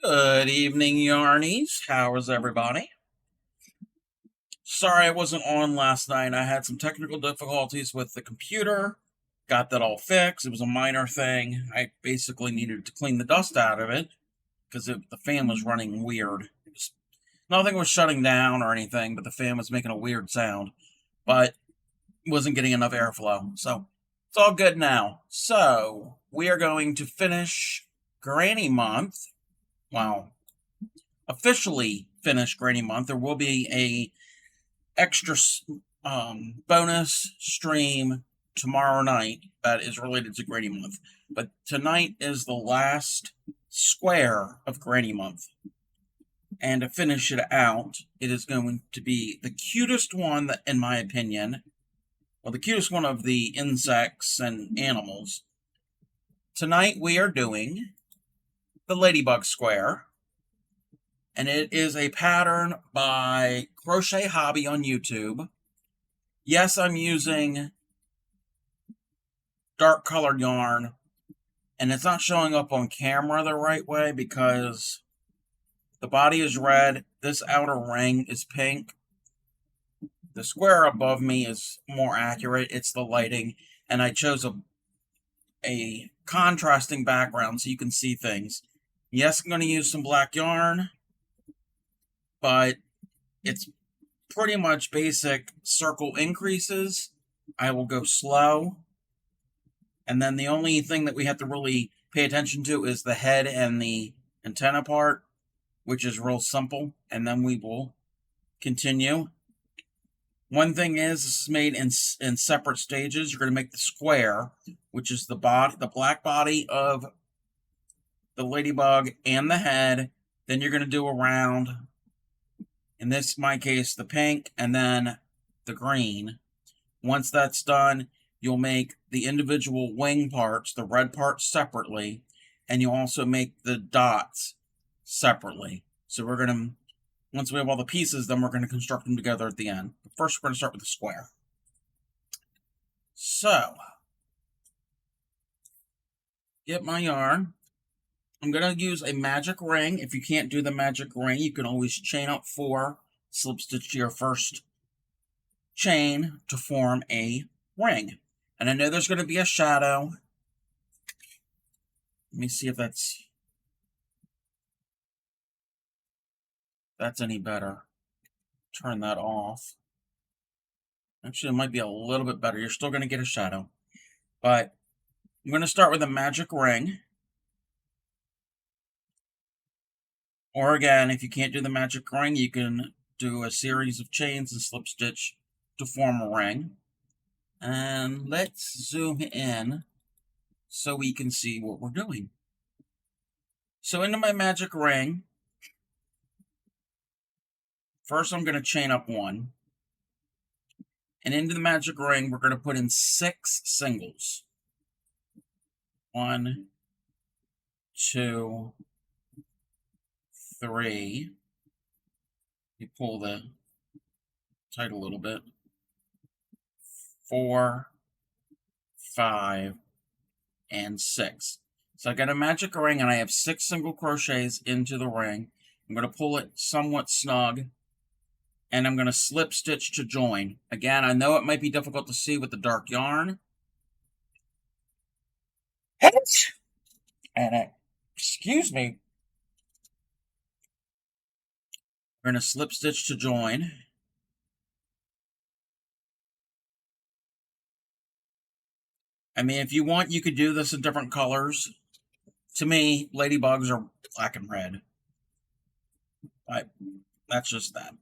Good evening, Yarnies. How is everybody? Sorry I wasn't on last night. I had some technical difficulties with the computer. Got that all fixed. It was a minor thing. I basically needed to clean the dust out of it because the fan was running weird. Nothing was shutting down or anything, but the fan was making a weird sound. But wasn't getting enough airflow. So it's all good now. So we are going to finish Granny Month. Wow. Officially finish Granny Month. There will be a extra bonus stream tomorrow night that is related to Granny Month. But tonight is the last square of Granny Month. And to finish it out, it is going to be the cutest one, that, in my opinion, well, the cutest one of the insects and animals. Tonight we are doing the Ladybug Square. And it is a pattern by Crochet Hobby on YouTube. Yes, I'm using dark colored yarn, and it's not showing up on camera the right way because the body is red, this outer ring is pink. The square above me is more accurate, it's the lighting, and I chose a contrasting background so you can see things. Yes, I'm going to use some black yarn, but it's pretty much basic circle increases. I will go slow. And then the only thing that we have to really pay attention to is the head and the antenna part, which is real simple. And then we will continue. One thing is, this is made in separate stages. You're going to make the square, which is the black body of the ladybug and the head. Then you're going to do a round. In my case, the pink and then the green. Once that's done, you'll make the individual wing parts, the red parts separately, and you'll also make the dots separately. So we're going to, once we have all the pieces, then we're going to construct them together at the end. But first, we're going to start with the square. So, get my yarn. I'm going to use a magic ring. If you can't do the magic ring, you can always chain up 4, slip stitch to your first chain to form a ring. And I know there's going to be a shadow. Let me see if that's any better. Turn that off. Actually, it might be a little bit better. You're still going to get a shadow. But I'm going to start with a magic ring. Or again, if you can't do the magic ring, you can do a series of chains and slip stitch to form a ring. And let's zoom in so we can see what we're doing. So into my magic ring, first I'm going to chain up 1. And into the magic ring, we're going to put in 6 singles. 1, 2, 3. You pull the tight a little bit. 4, 5, and 6. So I got a magic ring and I have 6 single crochets into the ring. I'm going to pull it somewhat snug and I'm going to slip stitch to join. Again, I know it might be difficult to see with the dark yarn. And excuse me. We're going to slip stitch to join. I mean, if you want, you could do this in different colors. To me, ladybugs are black and red. But that's just that.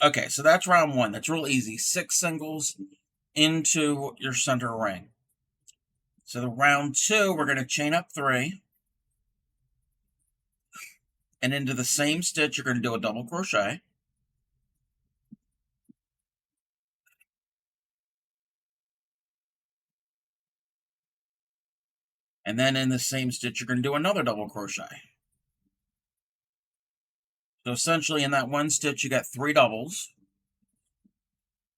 Okay, so that's round 1. That's real easy. 6 singles into your center ring. So the round 2, we're going to chain up 3. And into the same stitch, you're going to do a double crochet. And then in the same stitch, you're going to do another double crochet. So essentially in that one stitch, you got 3 doubles.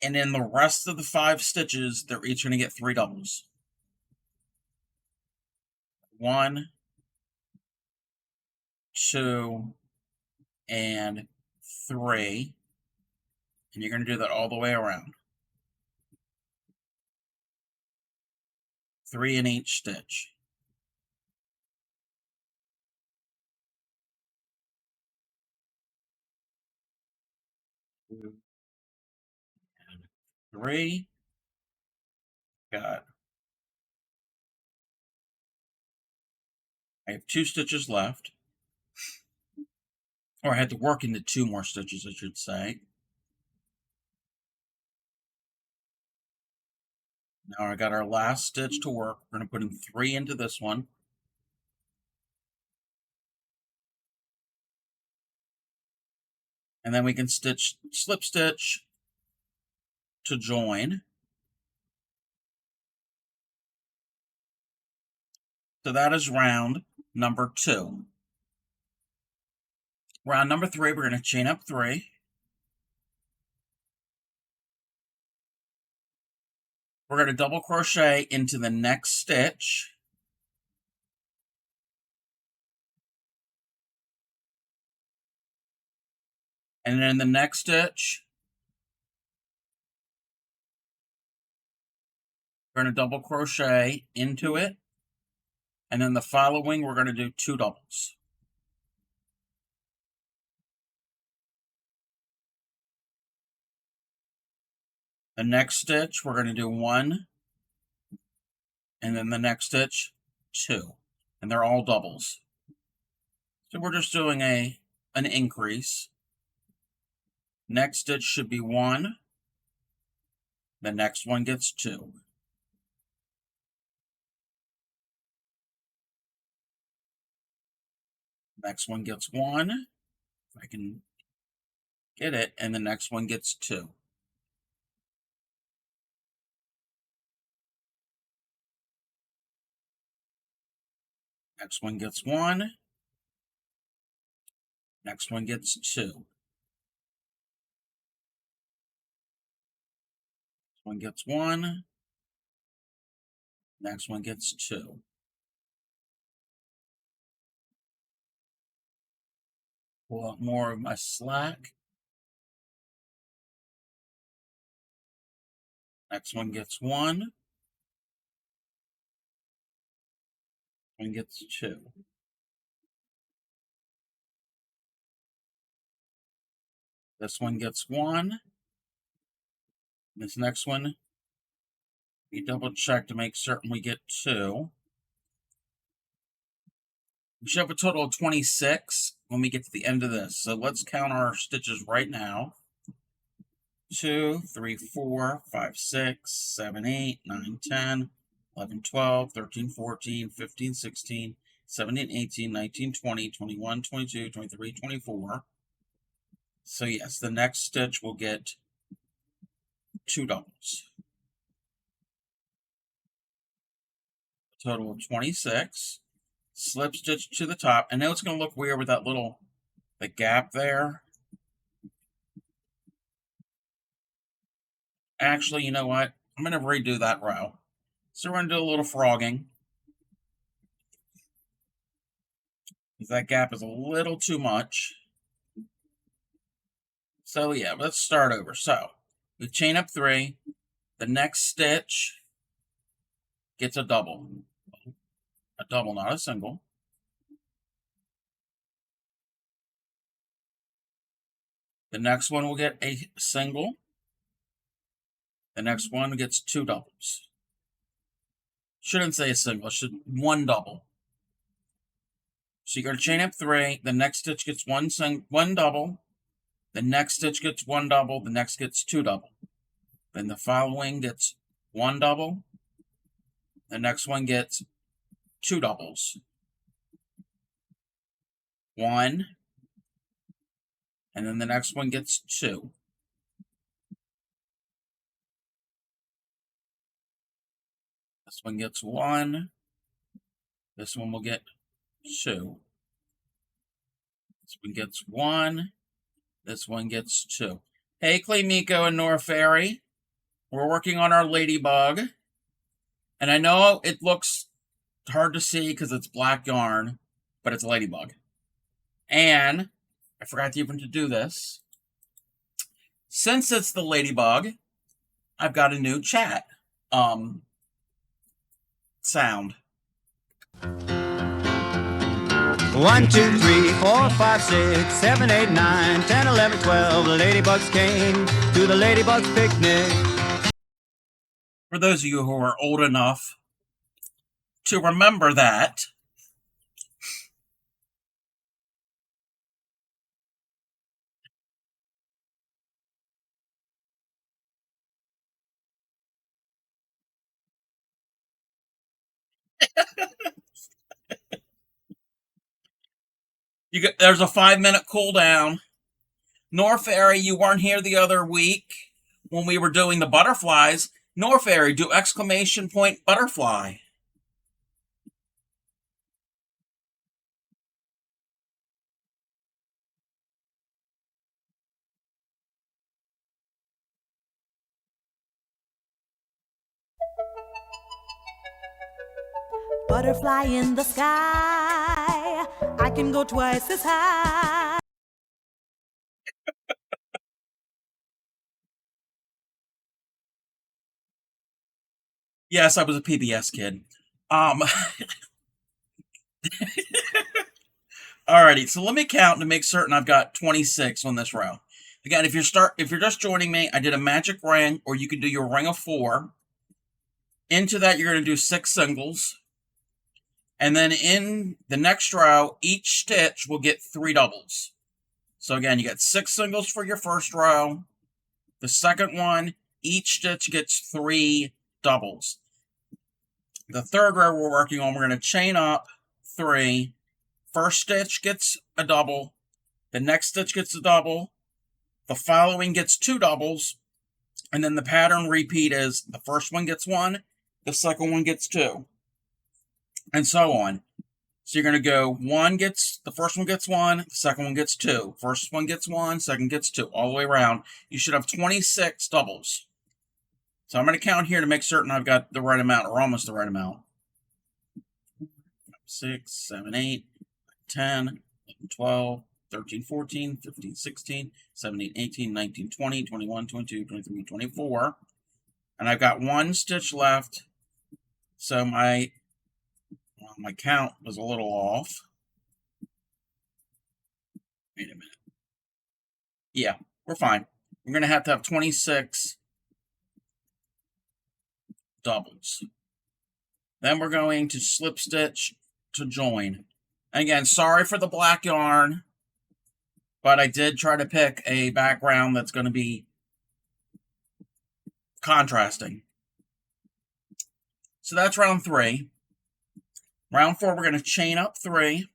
And in the rest of the 5 stitches, they're each going to get 3 doubles. 1, 2, and 3. And you're going to do that all the way around. 3 in each stitch. And 3. Got. I have 2 stitches left. Or I had to work into 2 more stitches, I should say. Now I got our last stitch to work. We're going to put in 3 into this one. And then we can stitch, slip stitch to join. So that is round number 2. Round number 3, we're going to chain up 3. We're going to double crochet into the next stitch. And then in the next stitch, we're going to double crochet into it. And then the following, we're going to do 2 doubles. The next stitch, we're going to do 1. And then the next stitch, 2. And they're all doubles. So we're just doing an increase. Next stitch should be 1. The next one gets 2. Next one gets 1. If I can get it. And the next one gets 2. Next one gets 1. Next one gets 2. One gets 1. Next one gets 2. Pull out more of my slack. Next one gets 1. One gets 2. This one gets 1. This next one, we double check to make certain we get 2. We should have a total of 26 when we get to the end of this. So let's count our stitches right now. 2, 3, 4, 5, 6, 7, 8, 9, 10, 11, 12, 13, 14, 15, 16, 17, 18, 19, 20, 21, 22, 23, 24. So yes, the next stitch will get 2 doubles. A total of 26. Slip stitch to the top. I know it's going to look weird with that little the gap there. Actually, you know what? I'm going to redo that row. So we're going to do a little frogging. Because that gap is a little too much. So yeah, let's start over. So we chain up 3. The next stitch gets a double. A double, not a single. The next one will get a single. The next one gets 2 doubles. Shouldn't say a single, it should 1 double. So you're going to chain up 3. The next stitch gets 1 double. The next stitch gets 1 double. The next gets 2 double. Then the following gets 1 double. The next one gets 2 doubles. 1. And then the next one gets 2. This one gets 1. This one will get 2. This one gets 1. This one gets 2. Hey, Clay Miko and Nora Fairy. We're working on our Ladybug. And I know it looks hard to see because it's black yarn, but it's a Ladybug. And I forgot even to do this. Since it's the Ladybug, I've got a new chat sound. 1, 2, 3, 4, 5, 6, 7, 8, 9, 10, 11, 12. Ladybugs came to the Ladybugs picnic. For those of you who are old enough to remember that, there's a 5-minute cooldown. Norfairy, you weren't here the other week when we were doing the butterflies. Norfairy, do exclamation point butterfly. Butterfly in the sky, I can go twice as high. Yes, I was a PBS kid. Alrighty, so let me count to make certain I've got 26 on this row. Again, if you're just joining me, I did a magic ring, or you can do your ring of 4. Into that, you're going to do 6 singles. And then in the next row, each stitch will get 3 doubles. So again, you get 6 singles for your first row. The second one, each stitch gets 3 doubles. The third row we're working on, we're going to chain up 3. First stitch gets a double. The next stitch gets a double. The following gets 2 doubles. And then the pattern repeat is the first one gets 1, the second one gets 2, and so on. So you're going to go the first one gets 1, the second one gets 2. First one gets 1, second gets 2, all the way around. You should have 26 doubles. So I'm going to count here to make certain I've got the right amount, or almost the right amount. 6, 7, 8, 10, 12, 13, 14, 15, 16, 17, 18, 19, 20, 21, 22, 23, 24. And I've got 1 stitch left. So my count was a little off. Wait a minute. Yeah, we're fine. We're going to have 26 doubles. Then we're going to slip stitch to join. And again, sorry for the black yarn, but I did try to pick a background that's going to be contrasting. So that's round 3. Round 4, we're going to chain up 3.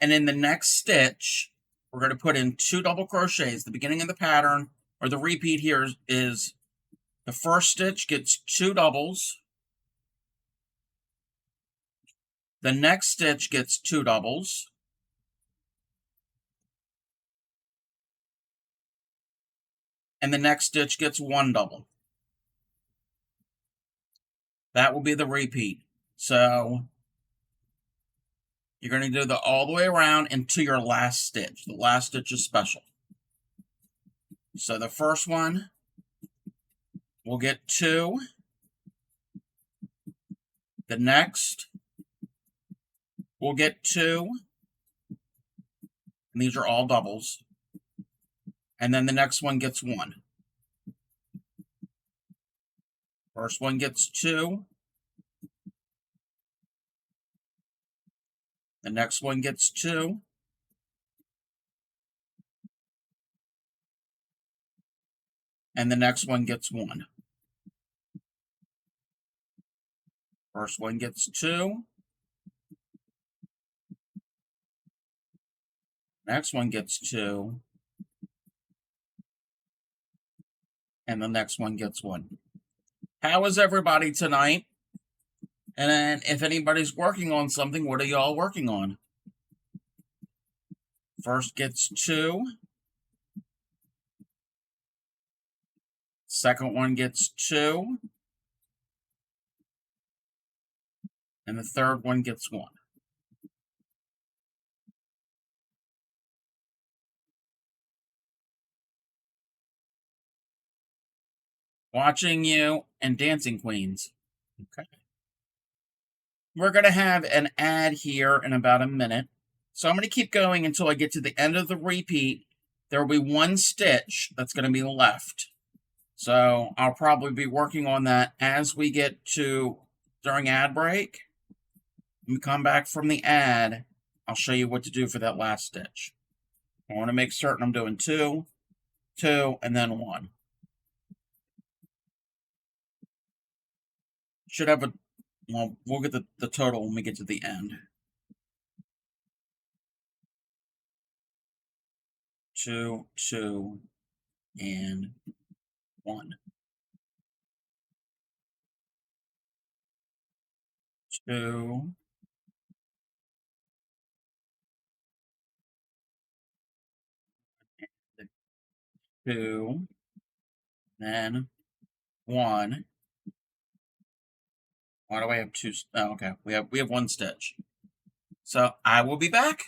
And in the next stitch, we're going to put in 2 double crochets. The beginning of the pattern, or the repeat here, is the first stitch gets 2 doubles. The next stitch gets 2 doubles. And the next stitch gets 1 double. That will be the repeat. So you're going to do all the way around into your last stitch. The last stitch is special. So the first one will get 2. The next will get 2. And these are all doubles. And then the next one gets 1. First one gets 2. The next one gets 2. And the next one gets 1. First one gets 2. Next one gets 2. And the next one gets 1. How is everybody tonight? And then if anybody's working on something, what are y'all working on? First gets 2. Second one gets 2. And the third one gets 1. watching you, and Dancing Queens. Okay. We're going to have an ad here in about a minute. So I'm going to keep going until I get to the end of the repeat. There will be one stitch that's going to be left. So I'll probably be working on that as we get to during ad break. When we come back from the ad, I'll show you what to do for that last stitch. I want to make certain I'm doing 2, 2, and then 1. Should have a, well, we'll get the total when we get to the end. 2, 2, and 1. 2, 2, then 1. Why do I have 2? Oh, okay. We have 1 stitch. So I will be back.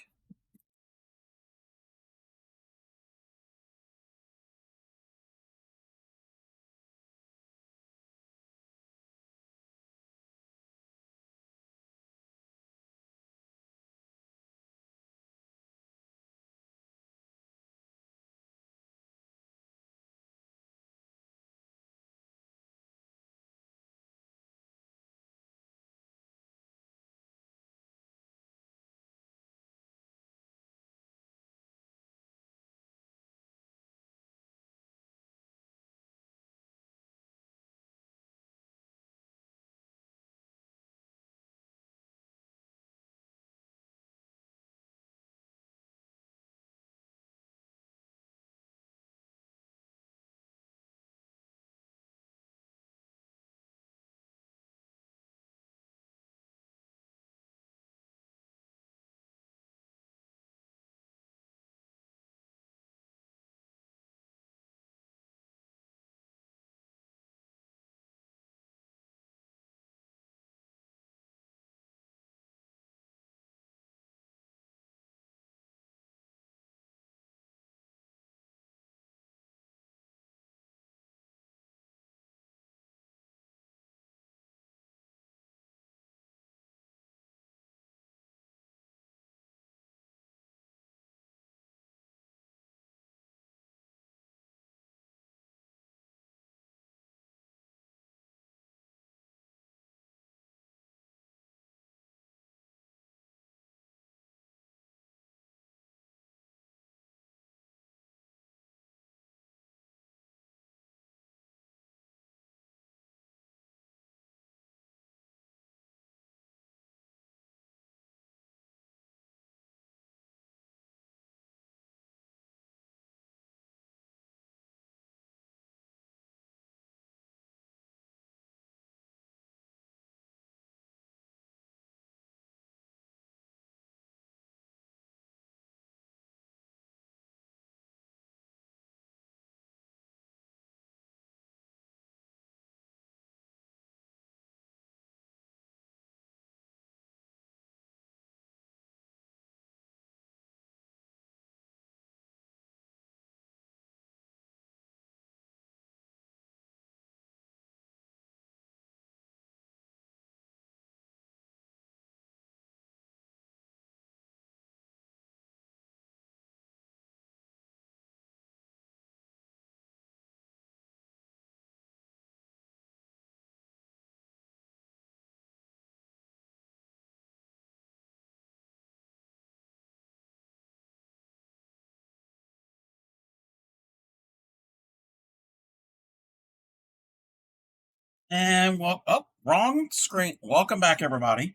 And well, oh, wrong screen. Welcome back, everybody.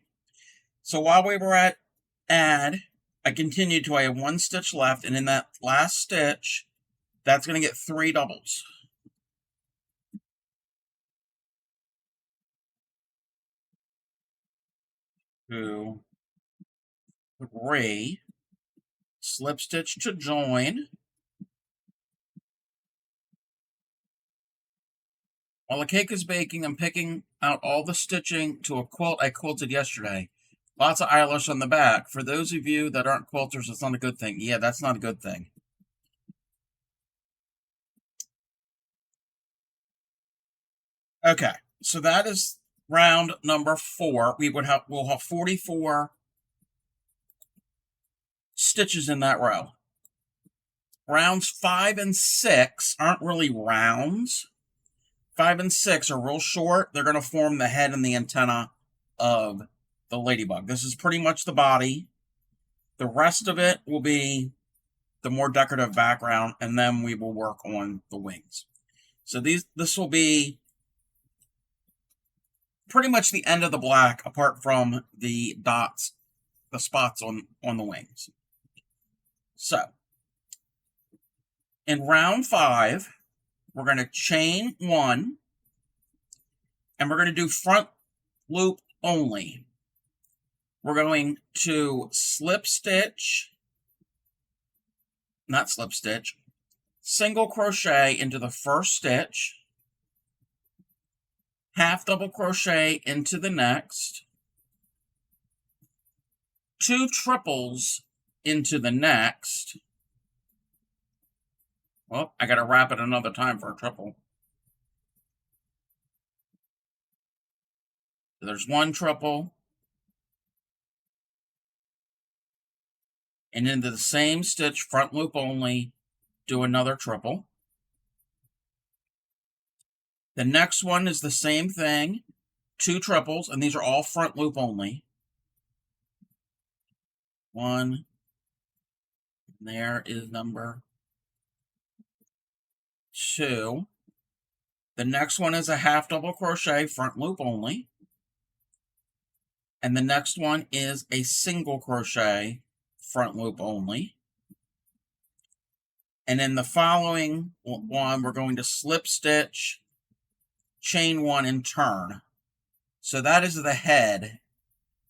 So while we were at add, I continued to I have 1 stitch left, and in that last stitch, that's going to get 3 doubles. 2, 3, slip stitch to join. While the cake is baking, I'm picking out all the stitching to a quilt I quilted yesterday. Lots of eyelash on the back. For those of you that aren't quilters, it's not a good thing. Yeah, that's not a good thing. Okay, so that is round number 4. We'll have 44 stitches in that row. Rounds 5 and 6 aren't really rounds. 5 and 6 are real short. They're going to form the head and the antenna of the ladybug. This is pretty much the body. The rest of it will be the more decorative background, and then we will work on the wings. So this will be pretty much the end of the black, apart from the dots, the spots on the wings. So, in round 5, we're going to chain 1, and we're going to do front loop only. We're going to slip stitch, not slip stitch, single crochet into the first stitch, half double crochet into the next, 2 triples into the next. Well, I got to wrap it another time for a triple. So there's 1 triple. And into the same stitch, front loop only, do another triple. The next one is the same thing, 2 triples, and these are all front loop only. 1, there is number 2. The next one is a half double crochet, front loop only. And the next one is a single crochet, front loop only. And in the following one, we're going to slip stitch, chain 1, and turn. So that is the head.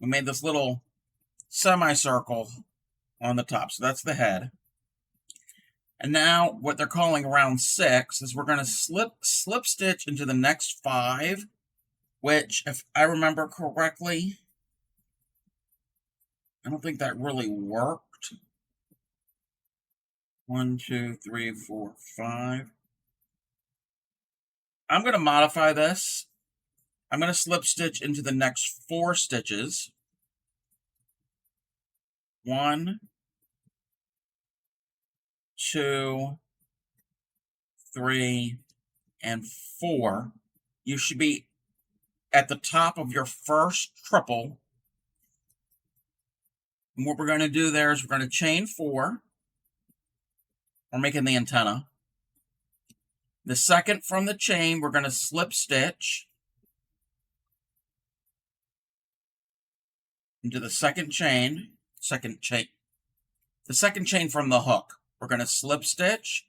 We made this little semicircle on the top. So that's the head. And now what they're calling round 6 is we're going to slip stitch into the next 5, which, if I remember correctly, I don't think that really worked. 1, 2, 3, 4, 5. I'm going to modify this. I'm going to slip stitch into the next 4 stitches. 1, 2, 3, and 4. You should be at the top of your first triple. And what we're going to do there is we're going to chain 4. We're making the antenna. The second from the chain, we're going to slip stitch into the second chain, the second chain from the hook. We're going to slip stitch,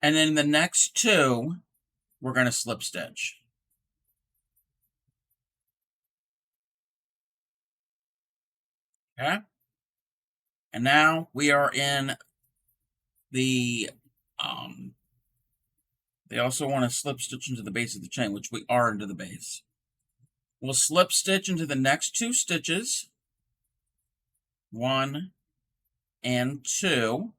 and then the next 2, we're going to slip stitch. Okay? And now we are in the, they also want to slip stitch into the base of the chain, which we are into the base. We'll slip stitch into the next 2 stitches, 1 and 2.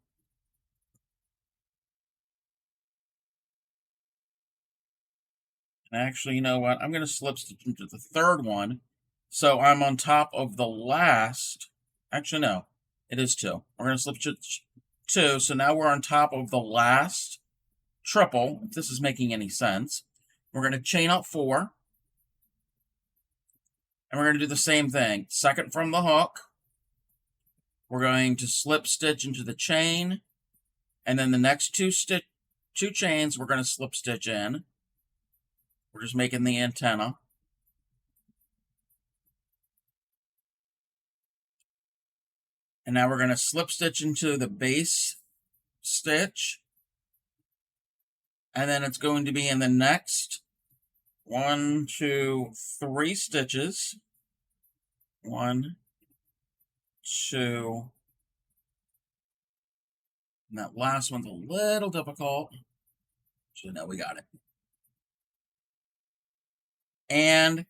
And actually, you know what? I'm going to slip stitch into the 3rd one. So I'm on top of the last, actually no, it is 2. We're going to slip stitch 2, so now we're on top of the last triple, if this is making any sense. We're going to chain up 4, and we're going to do the same thing. Second from the hook, we're going to slip stitch into the chain, and then the next 2 chains, we're going to slip stitch in. We're just making the antenna. And now we're going to slip stitch into the base stitch. And then it's going to be in the next 1, 2, 3 stitches. 1, 2. And that last one's a little difficult. So now we got it. And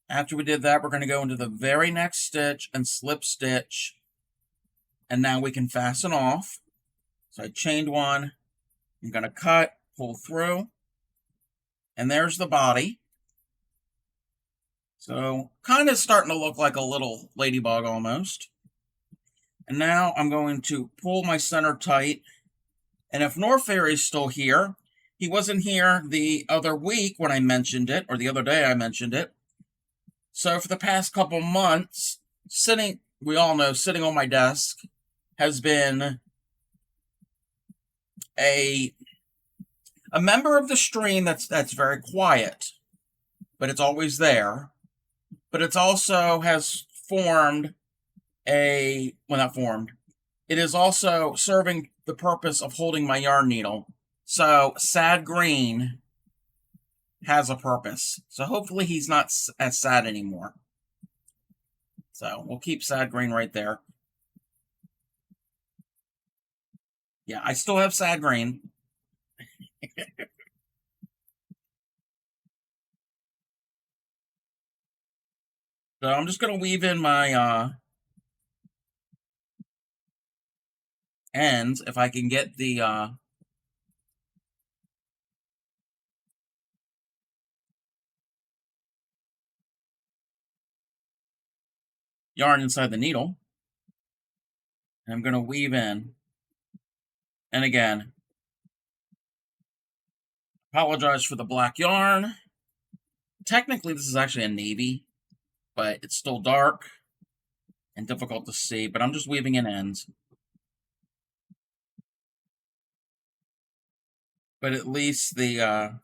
after we did that, we're going to go into the very next stitch and slip stitch. And now we can fasten off. So I chained 1. I'm going to cut, pull through. And there's the body. So kind of starting to look like a little ladybug almost. And now I'm going to pull my center tight. And if North Fairy's still here, he wasn't here the other week when I mentioned it, or the other day I mentioned it. So for the past couple months, we all know, sitting on my desk has been a member of the stream that's very quiet, but it's always there. But it's also has formed it is also serving the purpose of holding my yarn needle. So sad green has a purpose. So hopefully he's not as sad anymore. So we'll keep sad green right there. Yeah, I still have sad green. So I'm just going to weave in my ends if I can get the yarn inside the needle. And I'm going to weave in. And again, apologize for the black yarn. Technically, this is actually a navy, but it's still dark and difficult to see, but I'm just weaving in ends. But at least the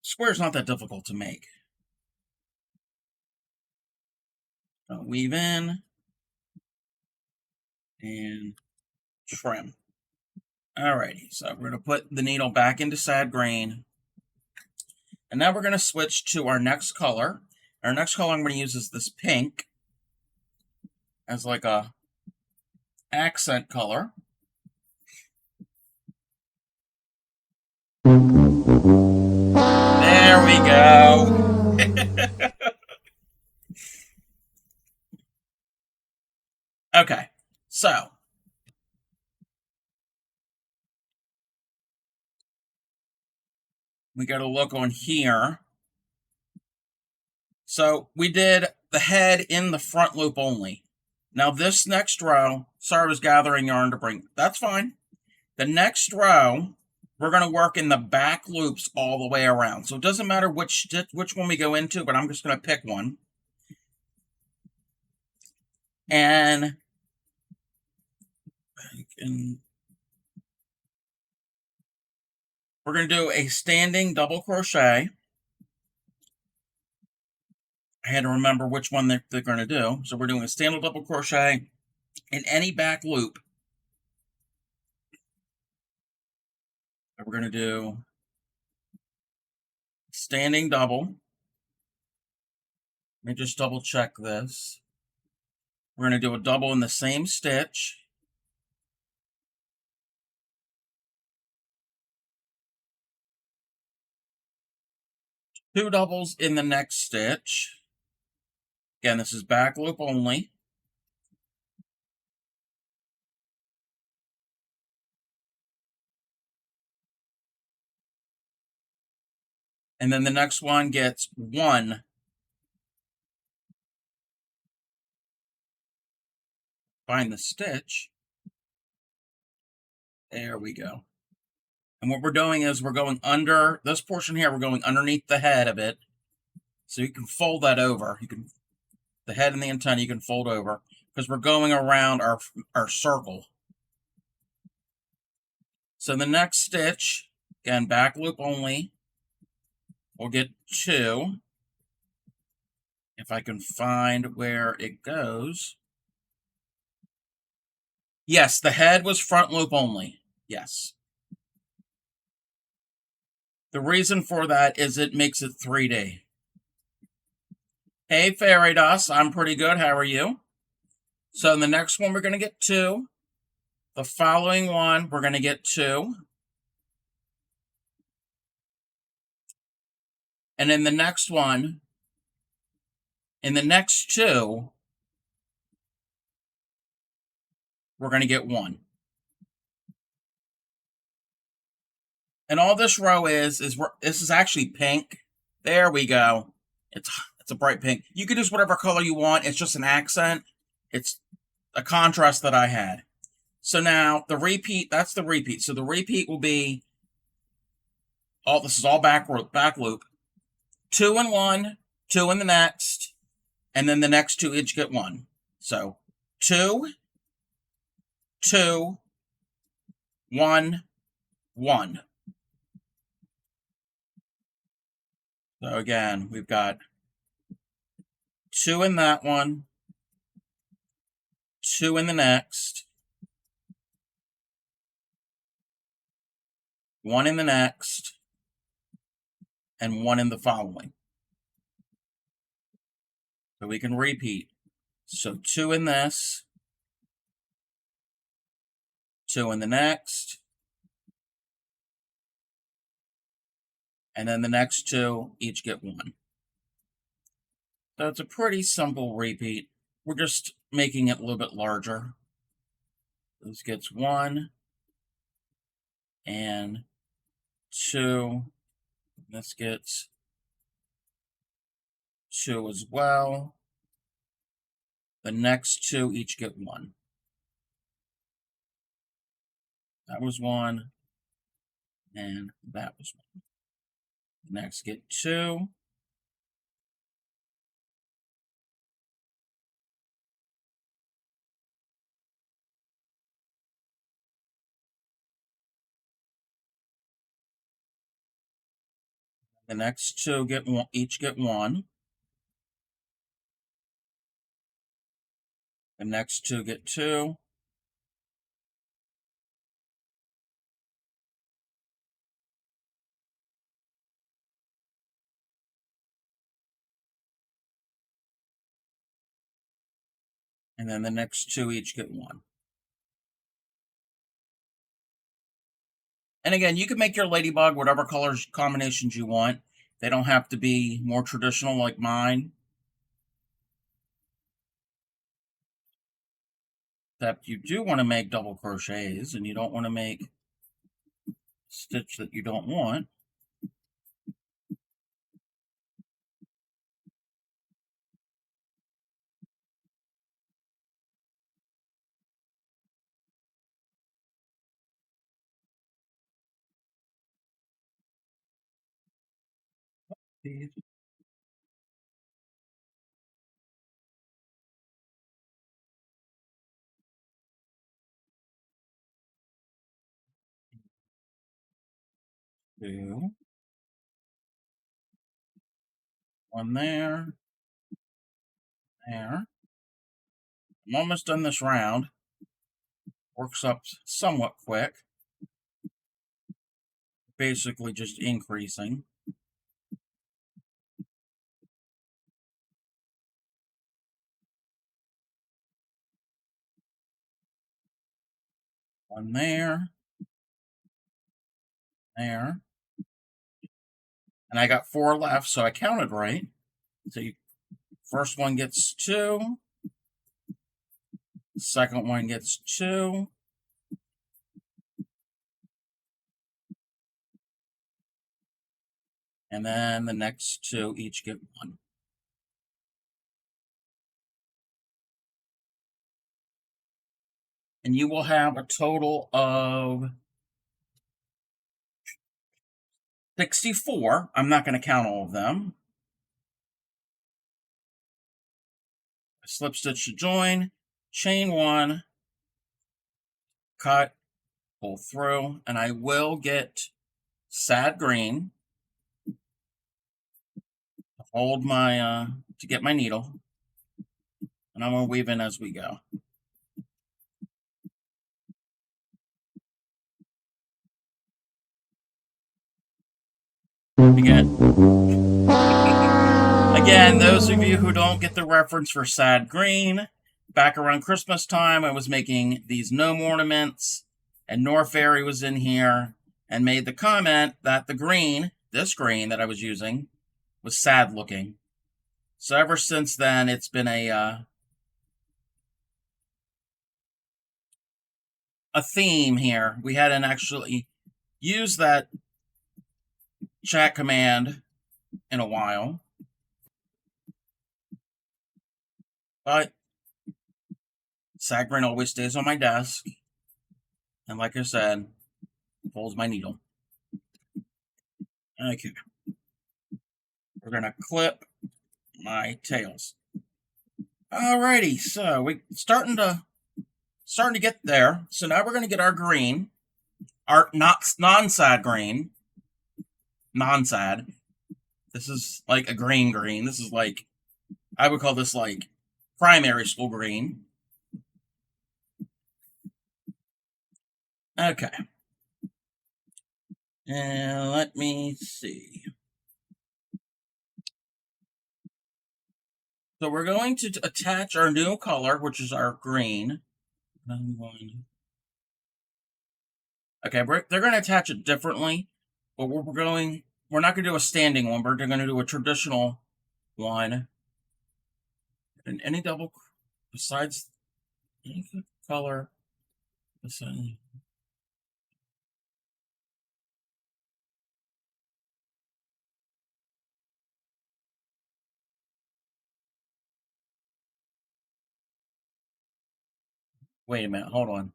square's not that difficult to make. So weave in and trim. Alrighty, so we're going to put the needle back into sad green. And now we're going to switch to our next color. Our next color I'm going to use is this pink as like a accent color. There we go. Okay, so we got to look on here. So we did the head in the front loop only. Now this next row, sorry I was gathering yarn to bring, that's fine. The next row, we're going to work in the back loops all the way around. So it doesn't matter which one we go into, but I'm just going to pick one. And we're going to do a standing double crochet. I had to remember which one they're going to do. So we're doing a standing double crochet in any back loop. We're going to do standing double. Let me just double check this. We're going to do a double in the same stitch. Two doubles in the next stitch. Again, this is back loop only. And then the next one gets one. Find the stitch. There we go. And what we're doing is we're going under this portion here. We're going underneath the head of it. So you can fold that over. The head and the antenna you can fold over because we're going around our circle. So the next stitch, again, back loop only, we'll get two. If I can find where it goes. Yes, the head was front loop only. Yes. The reason for that is it makes it 3D. Hey, Fairy Dust, I'm pretty good. How are you? So in the next one, we're going to get two. The following one, we're going to get two. And in the next one, in the next two, we're going to get one. And all this row is this is actually pink. There we go. It's a bright pink. You can use whatever color you want. It's just an accent. It's a contrast that I had. So now the repeat, that's the repeat. So the repeat will be, this is all back loop. 2 in one, 2 in the next, and then the next 2 each get 1. So 2, 2, 1, 1. So again, we've got 2 in that one, 2 in the next, 1 in the next, and 1 in the following. So we can repeat. So 2 in this, 2 in the next, and then the next 2 each get 1. So it's a pretty simple repeat. We're just making it a little bit larger. This gets 1 and 2. This gets 2 as well. The next 2 each get 1. That was 1, and that was 1. Next get 2. The next 2 each get 1. The next 2 get 2. And then the next 2 each get 1. And again, you can make your ladybug whatever colors combinations you want. They don't have to be more traditional like mine. Except you do want to make double crochets, and you don't want to make stitch that you don't want. These. Two. 1 there. There. I'm almost done this round. Works up somewhat quick. Basically just increasing. One there. There. And I got 4 left, so I counted right. So first one gets 2. Second one gets 2. And then the next 2 each get 1. And you will have a total of 64. I'm not going to count all of them. Slip stitch to join, chain 1, cut, pull through, and I will get sad green to hold my to get my needle, and I'm going to weave in as we go. Again, those of you who don't get the reference for sad green, back around Christmas time, I was making these gnome ornaments, and Nor Fairy was in here and made the comment that the green, this green that I was using, was sad looking. So ever since then, it's been a theme here. We hadn't actually used that chat command in a while. But sag grain always stays on my desk. And like I said, holds my needle. Okay. We're going to clip my tails. Alrighty, so we're starting to get there. So now we're going to get our green, our non-sad green. Non-sad. This is like a green. This is like, I would call this like primary school green. Okay. And let me see. So we're going to attach our new color, which is our green. Okay, they're going to attach it differently, but we're not going to do a standing one. We're going to do a traditional one. And any double besides any color. Besides, wait a minute, hold on.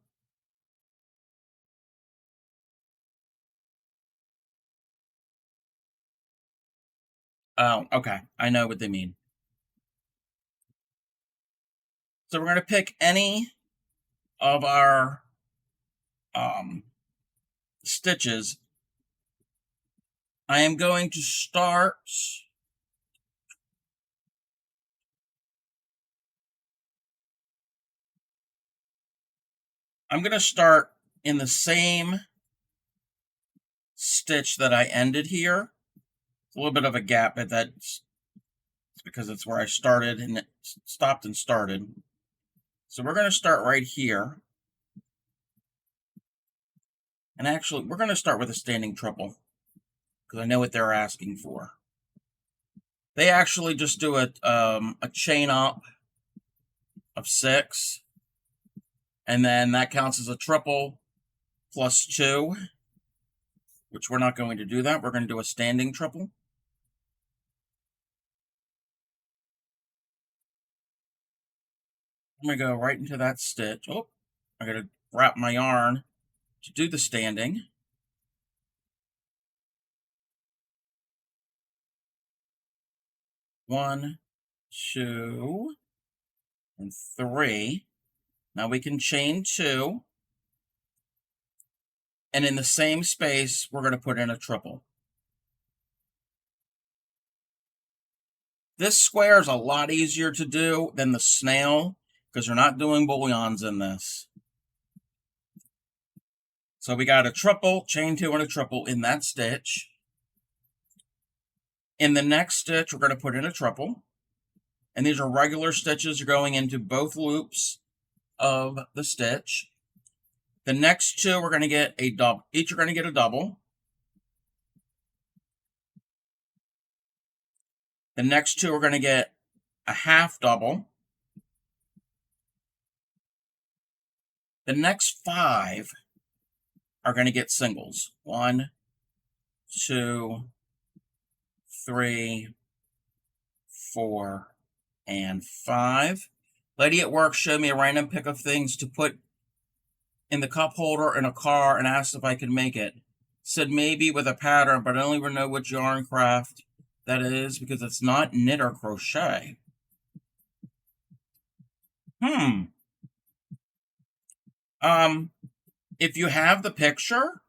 Oh, okay. I know what they mean. So we're going to pick any of our stitches. I am going to start in the same stitch that I ended here. A little bit of a gap, but that's because it's where I started and it stopped and started. So we're going to start right here. And actually, we're going to start with a standing triple because I know what they're asking for. They actually just do a chain up of 6. And then that counts as a triple plus 2, which we're not going to do that. We're going to do a standing triple. I'm going to go right into that stitch. Oh, I got to wrap my yarn to do the standing. One, 2, and 3. Now we can chain 2. And in the same space, we're going to put in a triple. This square is a lot easier to do than the snail because you're not doing bouillons in this. So we got a triple, chain 2 and a triple in that stitch. In the next stitch, we're going to put in a triple. And these are regular stitches. You're going into both loops of the stitch. The next 2, we're going to get a double. Each are going to get a double. The next 2 are going to get a half double. The next 5 are going to get singles. 1, 2, 3, 4, and 5. Lady at work showed me a random pick of things to put in the cup holder in a car and asked if I could make it. Said maybe with a pattern, but I don't even know which yarn craft that is because it's not knit or crochet. If you have the picture,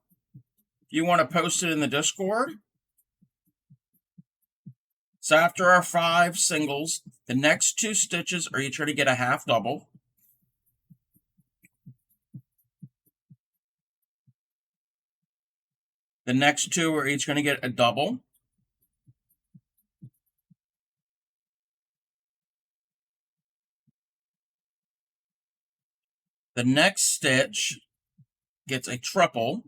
you want to post it in the Discord. So after our 5 singles, the next 2 stitches are each going to get a half double. The next 2 are each going to get a double. The next stitch gets a triple.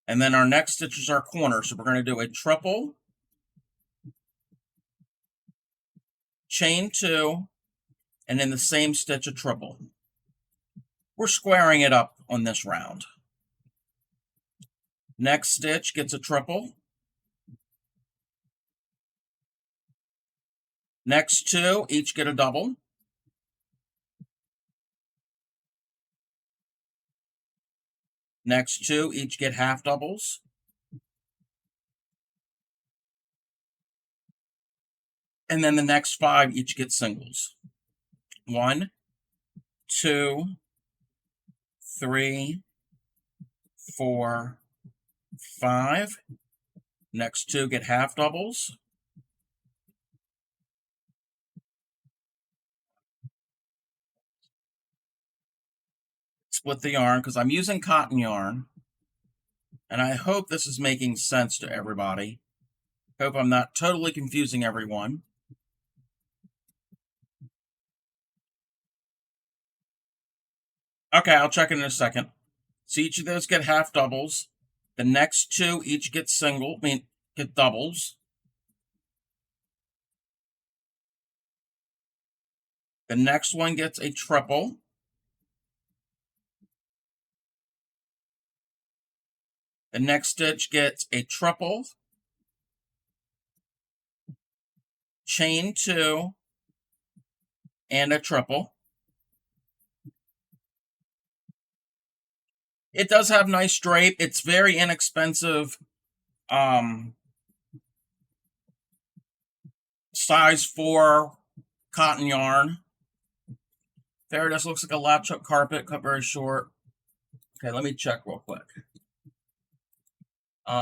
And then our next stitch is our corner. So we're going to do a triple, chain 2, and in the same stitch a triple. We're squaring it up on this round. Next stitch gets a triple. Next two each get a double. Next two each get half doubles. And then the next five each get singles. 1, 2, 3, 4, 5. Next two get half doubles. Split the yarn because I'm using cotton yarn. And I hope this is making sense to everybody. Hope I'm not totally confusing everyone. Okay, I'll check in a second. So each of those get half doubles. The next two each get get doubles. The next one gets a triple. The next stitch gets a triple, chain 2, and a triple. It does have nice drape. It's very inexpensive. Size 4 cotton yarn. There, this looks like a latch-up carpet, cut very short. Okay, let me check real quick. Okay,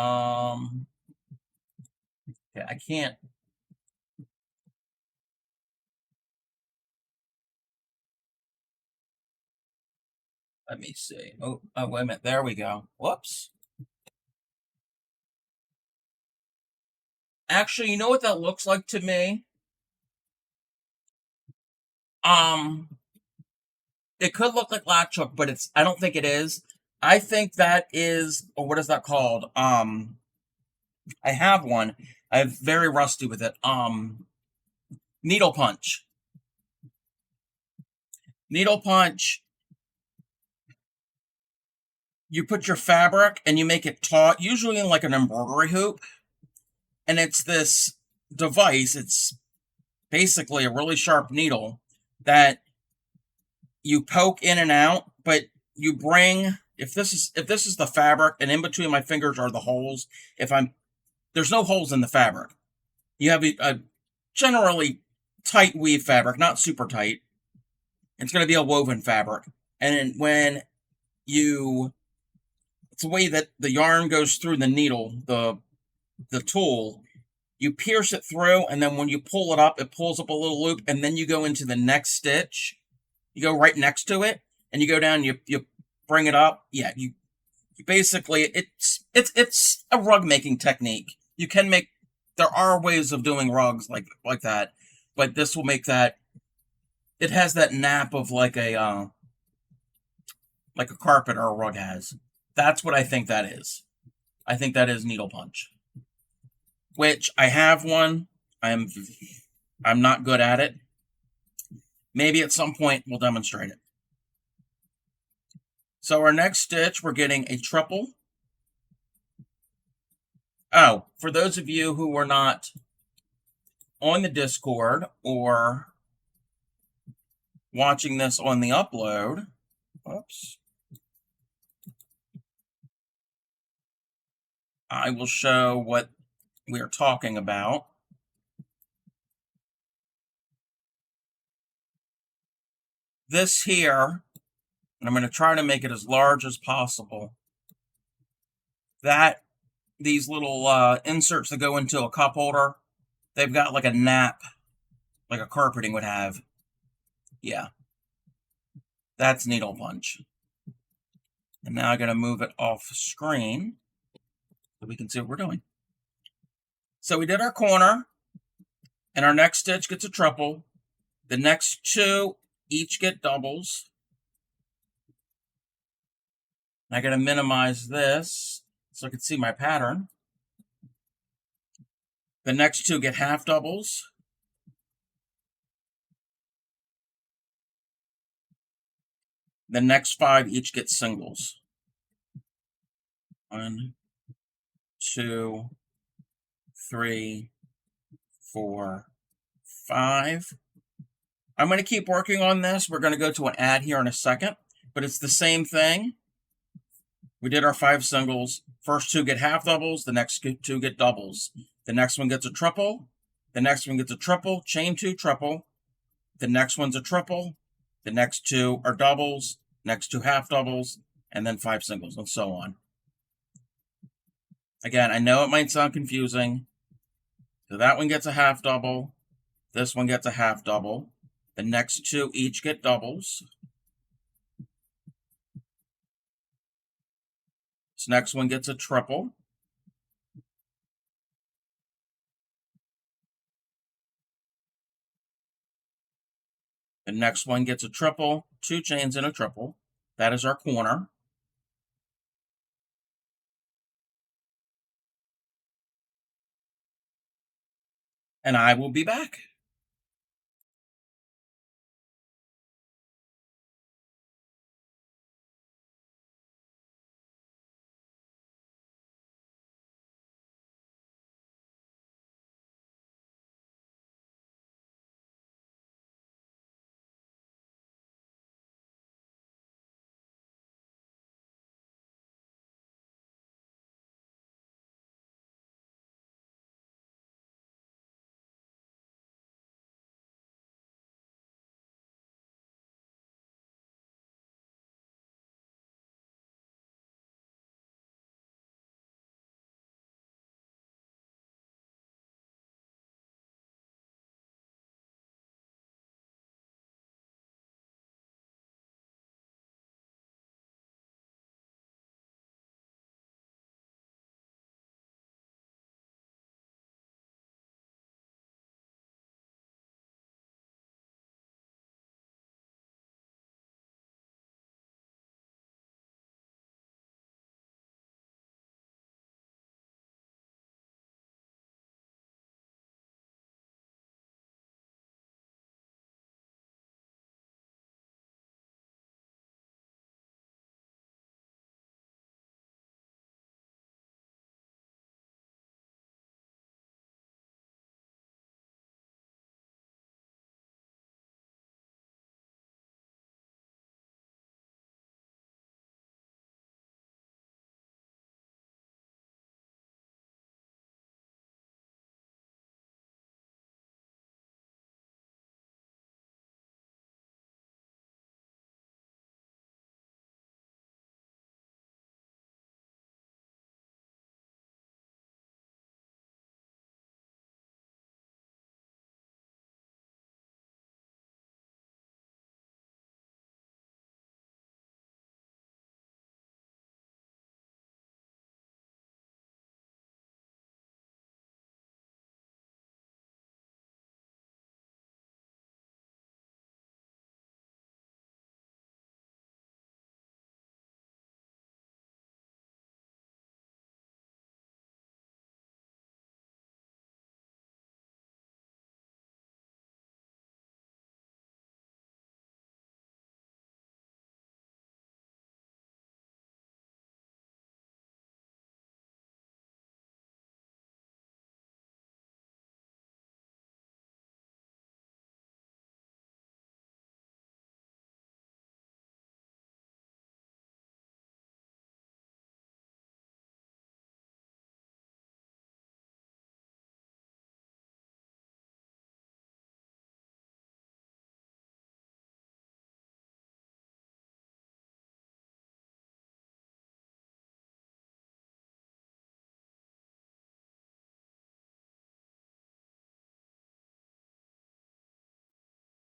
I can't. Let me see. Oh, wait a minute. There we go. Whoops. Actually, you know what that looks like to me? It could look like latch hook, but I don't think it is. I think that is, or what is that called? I have one. I'm very rusty with it. Needle punch. Needle punch. You put your fabric and you make it taut, usually in like an embroidery hoop. And it's this device. It's basically a really sharp needle that you poke in and out, but you bring, if this is the fabric and in between my fingers are the holes, there's no holes in the fabric. You have a generally tight weave fabric, not super tight. It's going to be a woven fabric. And when it's the way that the yarn goes through the needle, the tool, you pierce it through, and then when you pull it up, it pulls up a little loop, and then you go into the next stitch. You go right next to it, and you go down, you bring it up. Yeah, you basically, it's a rug making technique. You can make, there are ways of doing rugs like that, but this will make that, it has that nap of like a carpet or a rug has. That's what I think that is. I think that is needle punch. Which I have one. I'm not good at it. Maybe at some point we'll demonstrate it. So our next stitch, we're getting a triple. Oh, for those of you who were not on the Discord or watching this on the upload, oops, I will show what we are talking about. This here, and I'm going to try to make it as large as possible. These little inserts that go into a cup holder, they've got like a nap, like a carpeting would have. Yeah. That's needle punch. And now I'm going to move it off screen so we can see what we're doing. So we did our corner, and our next stitch gets a triple. The next two each get doubles. I'm going to minimize this so I can see my pattern. The next two get half doubles. The next five each get singles. 1, 2, 3, 4, 5. I'm going to keep working on this. We're going to go to an ad here in a second, but it's the same thing. We did our 5 singles. First 2 get half doubles, the next 2 get doubles. The next one gets a triple, the next one gets a triple, chain 2 triple, the next one's a triple, the next 2 are doubles, next 2 half doubles, and then 5 singles, and so on. Again, I know it might sound confusing. So that one gets a half double, this one gets a half double, the next 2 each get doubles. This next one gets a triple. The next one gets a triple, 2 chains and a triple. That is our corner. And I will be back.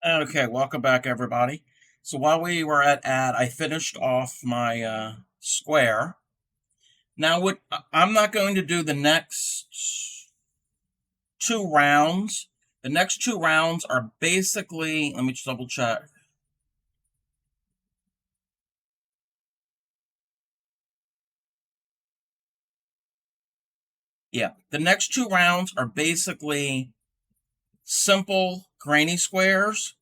Okay, welcome back, everybody. So while we were at ad, I finished off my square. Now, I'm not going to do the next 2 rounds. The next 2 rounds are basically, let me just double check. Yeah, the next 2 rounds are basically simple granny squares.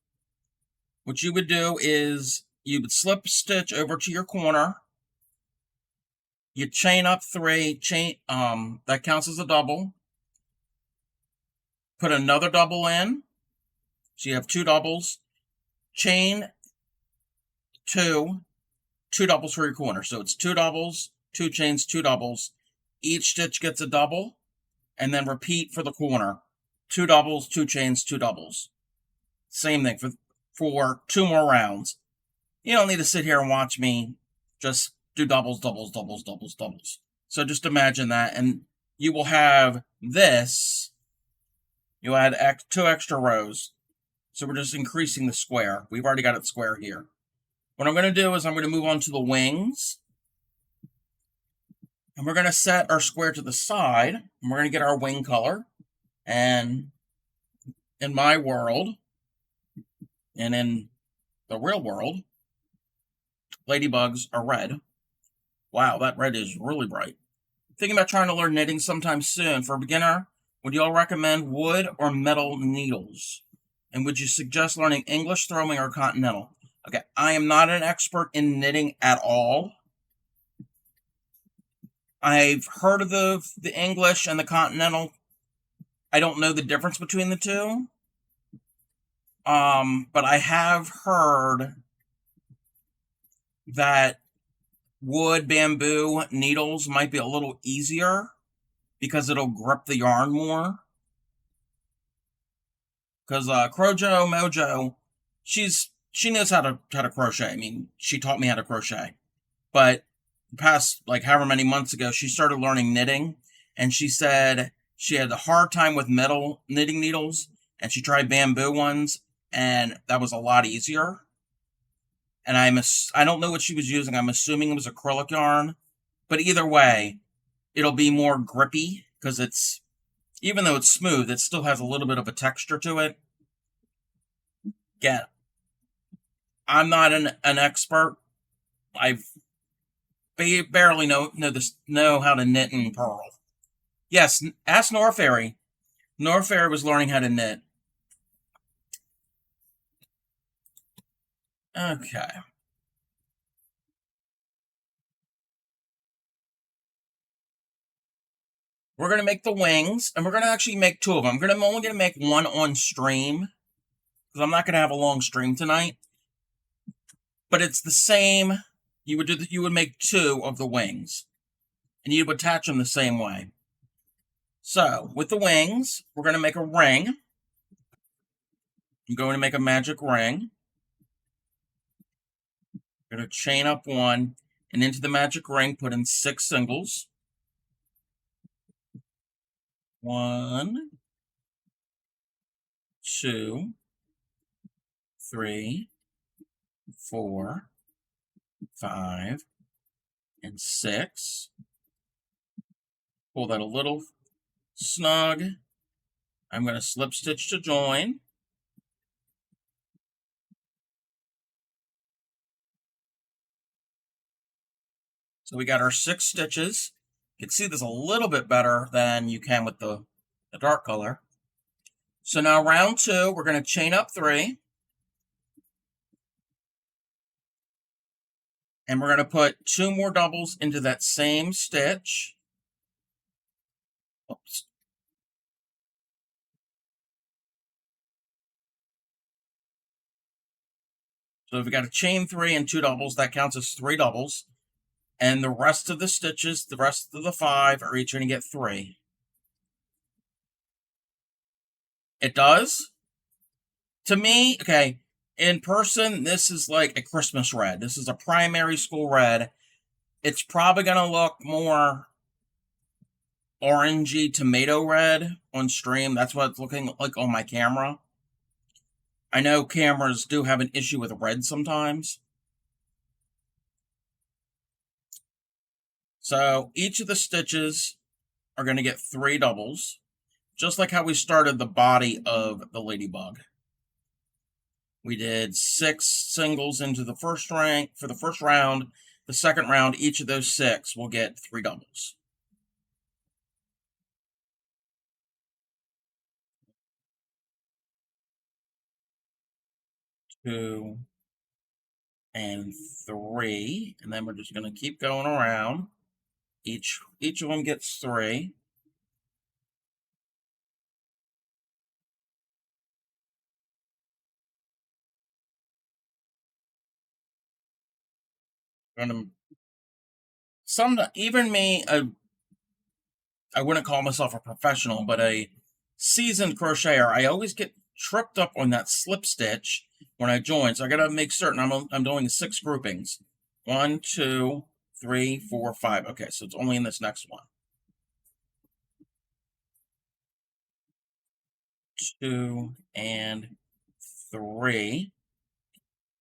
What you would do is you would slip a stitch over to your corner. You chain up 3, that counts as a double. Put another double in, so you have 2 doubles. Chain 2 doubles for your corner. So it's 2 doubles, 2 chains, 2 doubles. Each stitch gets a double, and then repeat for the corner. 2 doubles, 2 chains, 2 doubles. Same thing for 2 more rounds. You don't need to sit here and watch me just do doubles, doubles, doubles, doubles, doubles. So just imagine that, and you will have this. You'll add 2 extra rows. So we're just increasing the square. We've already got it square here. What I'm going to do is I'm going to move on to the wings. And we're going to set our square to the side. And we're going to get our wing color. And in my world, and in the real world, ladybugs are red. Wow, that red is really bright. Thinking about trying to learn knitting sometime soon. For a beginner, would you all recommend wood or metal needles? And would you suggest learning English, throwing, or continental? Okay, I am not an expert in knitting at all. I've heard of the English and the continental. I don't know the difference between the two. But I have heard that wood, bamboo, needles might be a little easier because it'll grip the yarn more. Because Crochet Mojo, she knows how to crochet. I mean, she taught me how to crochet. But past, like, however many months ago, she started learning knitting. And she said she had a hard time with metal knitting needles. And she tried bamboo ones. And that was a lot easier. And I don't know what she was using. I'm assuming it was acrylic yarn. But either way, it'll be more grippy. Because even though it's smooth, it still has a little bit of a texture to it. Again, I'm not an expert. I barely know how to knit and purl. Yes, ask Nora Fairy. Nora Fairy was learning how to knit. Okay. We're going to make the wings, and we're going to actually make 2 of them. I'm only going to make 1 on stream, because I'm not going to have a long stream tonight. But it's the same. You would make 2 of the wings, and you would attach them the same way. So, with the wings, we're going to make a ring. I'm going to make a magic ring. I'm going to chain up 1, and into the magic ring, put in 6 singles. 1, 2, 3, 4, 5, and 6. Pull that a little snug. I'm going to slip stitch to join. So we got our 6 stitches. You can see this a little bit better than you can with the dark color. So now round 2, we're going to chain up 3. And we're going to put 2 more doubles into that same stitch. Oops. So we've got a chain 3 and 2 doubles. That counts as 3 doubles. And the rest of the stitches, the rest of the 5, are each going to get 3. It does. To me, okay, in person, this is like a Christmas red. This is a primary school red. It's probably going to look more orangey tomato red on stream. That's what it's looking like on my camera. I know cameras do have an issue with red sometimes. So each of the stitches are going to get 3 doubles, just like how we started the body of the ladybug. We did 6 singles into the first rank for the first round. The second round, each of those 6 will get 3 doubles. Two and 3, and then we're just going to keep going around. Each of them gets 3. Even me, I wouldn't call myself a professional, but a seasoned crocheter, I always get tripped up on that slip stitch when I join. So I gotta make certain I'm doing 6 groupings. 1, 2, 3, 4, 5. Okay, so it's only in this next one. 2 and 3.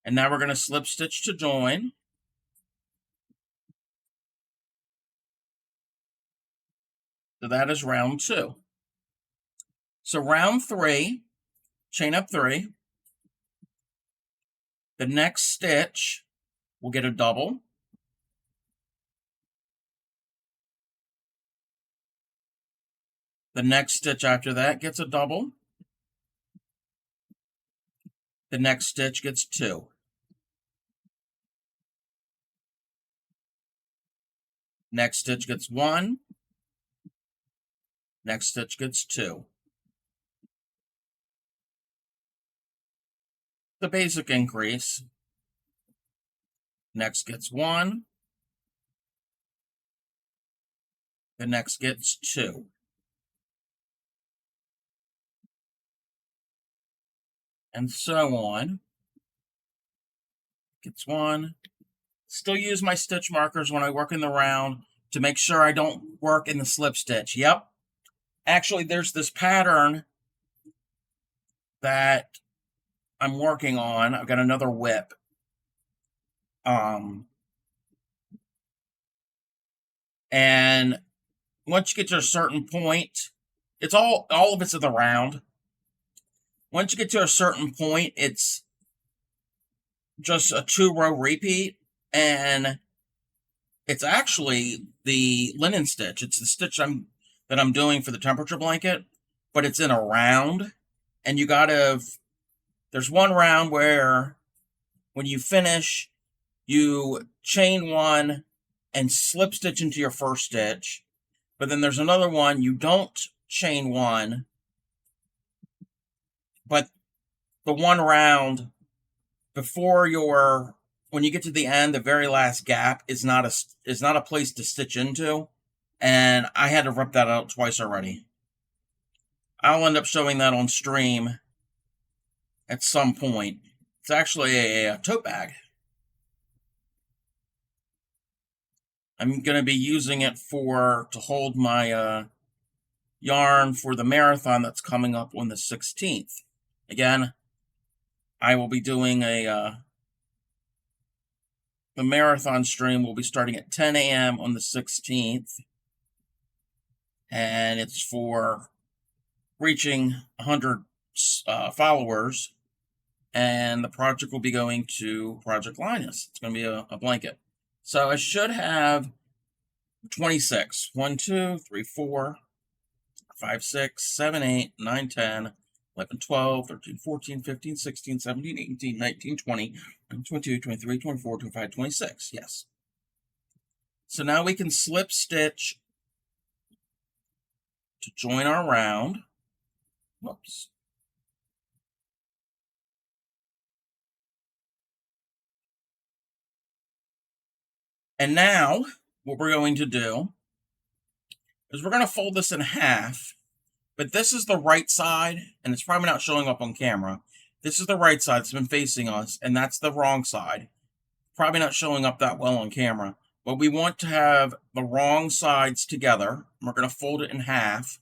And now we're gonna slip stitch to join. So that is round 2. So round 3, chain up 3. The next stitch will get a double. The next stitch after that gets a double. The next stitch gets 2. Next stitch gets 1. Next stitch gets 2. The basic increase. Next gets 1. The next gets 2. And so on. Gets 1. Still use my stitch markers when I work in the round to make sure I don't work in the slip stitch. Yep. Actually, there's this pattern that I'm working on. I've got another whip. And once you get to a certain point, it's all of it's in the round. Once you get to a certain point, it's just a 2-row repeat, and it's actually the linen stitch. It's the stitch that I'm doing for the temperature blanket, but it's in a round, and there's one round where when you finish, you chain 1 and slip stitch into your first stitch, but then there's another one you don't chain 1, but the one round before when you get to the end, the very last gap is not a place to stitch into, and I had to rip that out twice already. I'll end up showing that on stream at some point. It's actually a tote bag. I'm going to be using it to hold my yarn for the marathon that's coming up on the 16th. Again, I will be doing the marathon stream will be starting at 10 a.m. on the 16th, and it's for reaching 100 followers, and the project will be going to Project Linus. It's going to be a blanket. So I should have 26. 1, 2, 3, 4, 5, 6, 7, 8, 9, 10, 11, 12, 13, 14, 15, 16, 17, 18, 19, 20, 22, 23, 24, 25, 26. Yes. So now we can slip stitch to join our round. Whoops. And now what we're going to do is we're going to fold this in half. But this is the right side, and it's probably not showing up on camera. This is the right side that's been facing us, and that's the wrong side. Probably not showing up that well on camera. But we want to have the wrong sides together. We're going to fold it in half.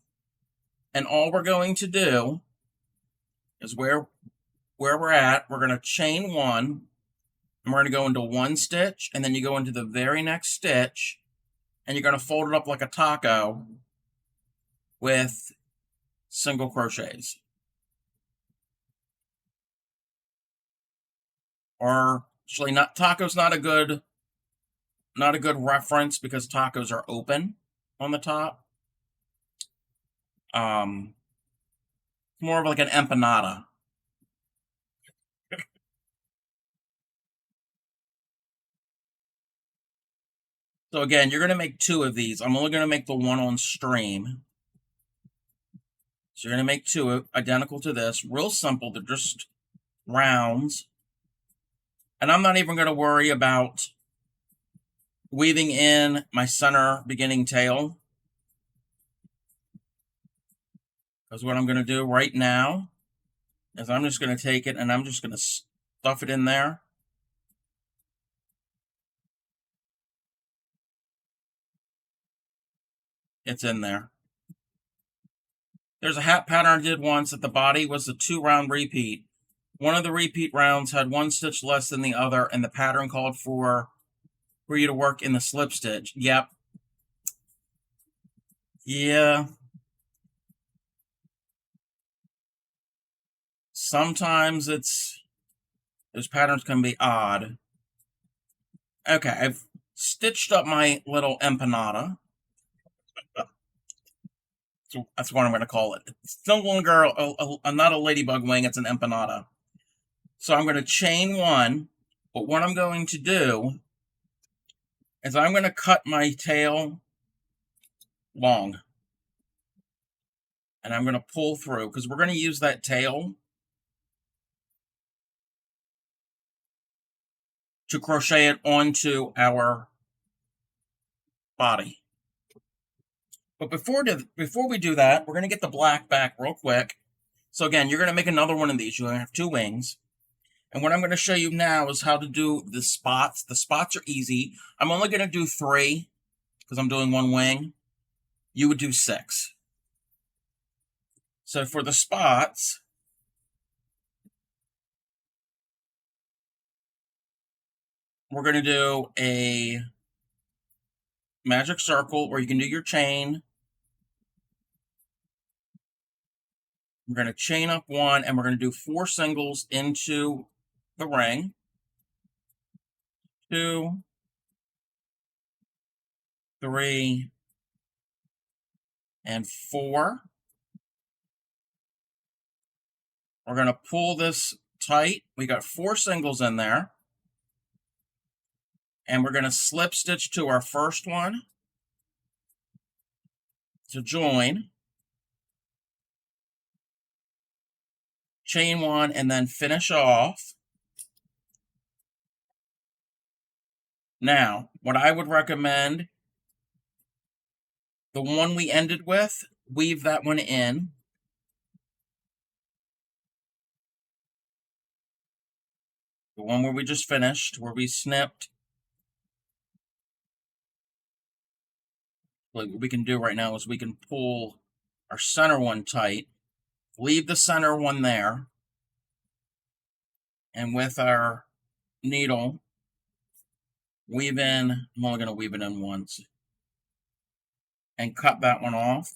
And all we're going to do is where we're at, we're going to chain 1, and we're going to go into 1 stitch, and then you go into the very next stitch, and you're going to fold it up like a taco with single crochets. Or actually, taco's not a good reference because tacos are open on the top. More of like an empanada. So again, you're going to make 2 of these. I'm only going to make the one on stream. So you're going to make 2 identical to this. Real simple. They're just rounds. And I'm not even going to worry about weaving in my center beginning tail. Because what I'm going to do right now is I'm just going to take it and I'm just going to stuff it in there. It's in there. There's a hat pattern I did once that the body was a 2-round repeat. One of the repeat rounds had 1 stitch less than the other, and the pattern called for you to work in the slip stitch. Yep. Yeah. Sometimes those patterns can be odd. Okay, I've stitched up my little empanada. So that's what I'm going to call it. It's still a girl, not a ladybug wing, it's an empanada. So I'm going to chain 1, but what I'm going to do is I'm going to cut my tail long. And I'm going to pull through, because we're going to use that tail to crochet it onto our body. But before we do that, we're going to get the black back real quick. So again, you're going to make another one of these. You're going to have 2 wings. And what I'm going to show you now is how to do the spots. The spots are easy. I'm only going to do 3 because I'm doing 1 wing. You would do 6. So for the spots, we're going to do a magic circle, or you can do your chain. We're going to chain up 1, and we're going to do 4 singles into the ring. 2, 3, and 4. We're going to pull this tight. We got 4 singles in there. And we're going to slip stitch to our first one to join. Chain 1 and then finish off. Now, what I would recommend, the one we ended with, weave that one in. The one where we just finished, where we snipped. What we can do right now is we can pull our center one tight, leave the center one there, and with our needle, weave in, I'm only going to weave it in once, and cut that one off.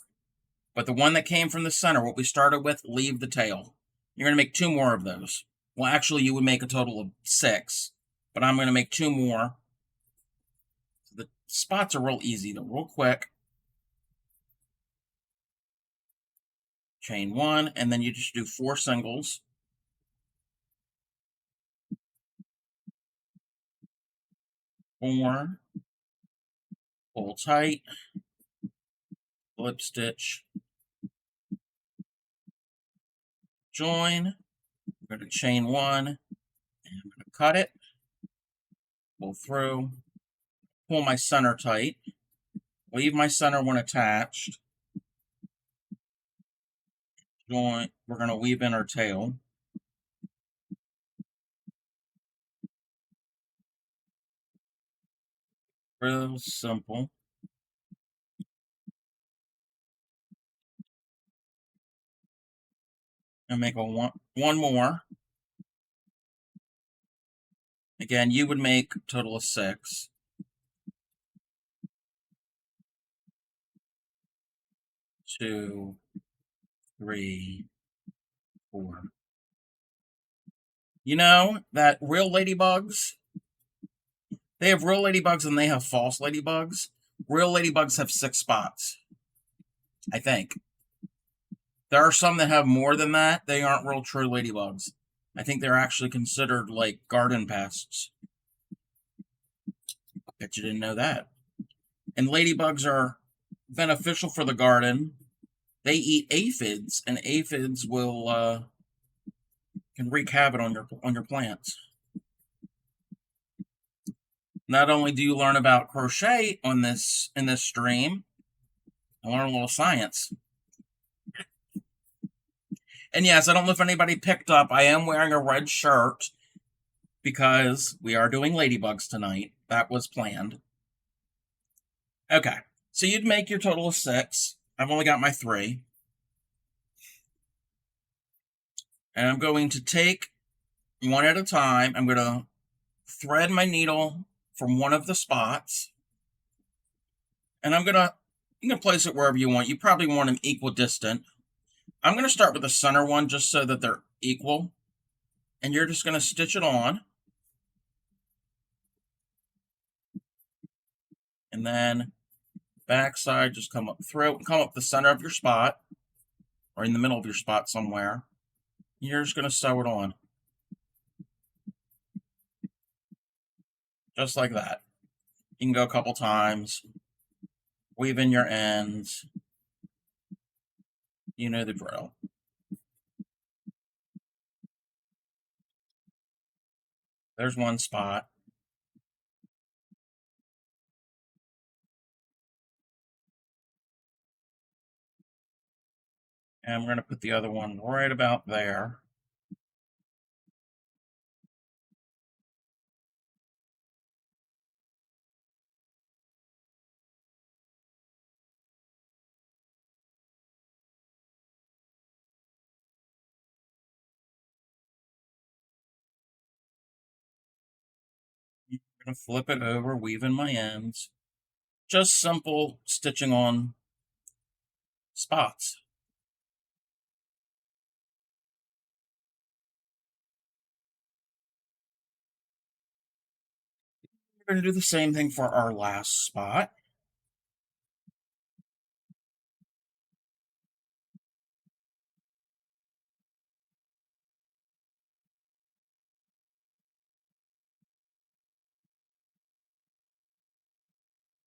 But the one that came from the center, what we started with, leave the tail. You're going to make 2 more of those. Well, actually, you would make a total of 6, but I'm going to make 2 more. The spots are real easy, they're real quick. Chain 1, and then you just do 4 singles. Four, pull tight, slip stitch, join. I'm going to chain 1, and I'm going to cut it, pull through, pull my center tight, leave my center one attached, join. We're going to weave in our tail. Real simple. And make one more. Again, you would make a total of 6. 2, 3, 4. You know that real ladybugs, they have real ladybugs and they have false ladybugs. Real ladybugs have 6 spots, I think. There are some that have more than that. They aren't real true ladybugs. I think they're actually considered like garden pests. Bet you didn't know that. And ladybugs are beneficial for the garden. They eat aphids, and aphids will can wreak havoc on your plants. Not only do you learn about crochet in this stream, I learn a little science. And yes, I don't know if anybody picked up, I am wearing a red shirt because we are doing ladybugs tonight. That was planned. Okay, so you'd make your total of 6. I've only got my 3. And I'm going to take one at a time. I'm going to thread my needle from one of the spots. And you can place it wherever you want. You probably want them equidistant. I'm going to start with the center one just so that they're equal. And you're just going to stitch it on. And then backside, just come up the center of your spot, or in the middle of your spot somewhere. You're just going to sew it on. Just like that. You can go a couple times. Weave in your ends. You know the drill. There's one spot. And we're going to put the other one right about there. I'm going to flip it over, weave in my ends. Just simple stitching on spots. We're going to do the same thing for our last spot.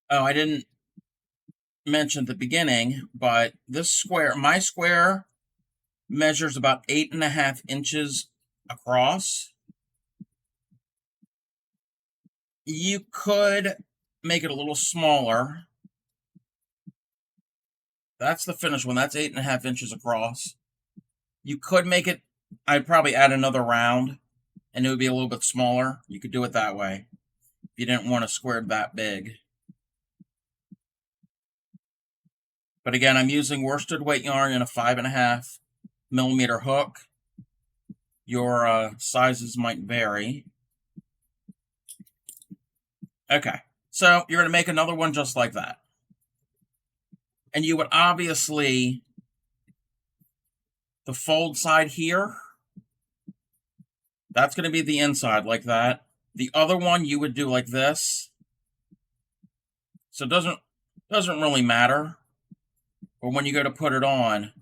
Oh, I didn't mention at the beginning, but my square measures about 8.5 inches across. You could make it a little smaller. That's the finished one. That's 8.5 inches across. You could make it, I'd probably add another round and it would be a little bit smaller. You could do it that way if you didn't want a square that big. But again, I'm using worsted weight yarn in a 5.5 millimeter hook. Your sizes might vary. Okay, so you're going to make another one just like that. And you would obviously, the fold side here, that's going to be the inside like that. The other one you would do like this. So it doesn't really matter. But when you go to put it on,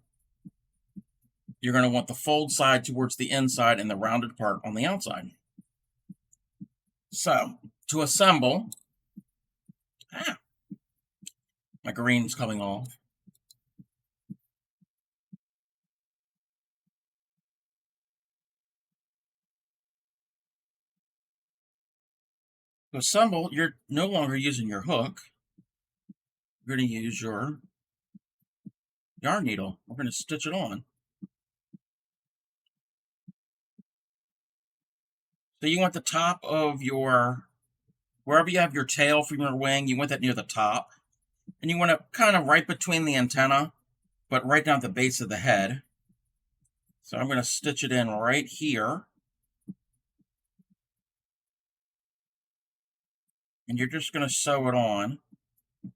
you're going to want the fold side towards the inside and the rounded part on the outside. So, to assemble, my green's coming off. To assemble, you're no longer using your hook. You're going to use your yarn needle. We're going to stitch it on. So you want the top of wherever you have your tail from your wing, you want that near the top. And you want it kind of right between the antenna, but right down at the base of the head. So I'm going to stitch it in right here. And you're just going to sew it on.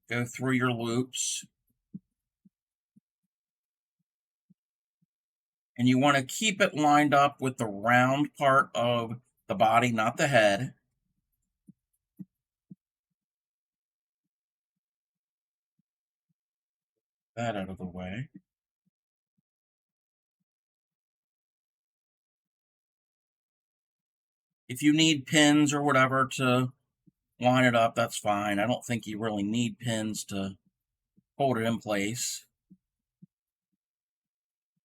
Go through your loops. And you want to keep it lined up with the round part of the body, not the head. That out of the way. If you need pins or whatever to line it up, that's fine. I don't think you really need pins to hold it in place.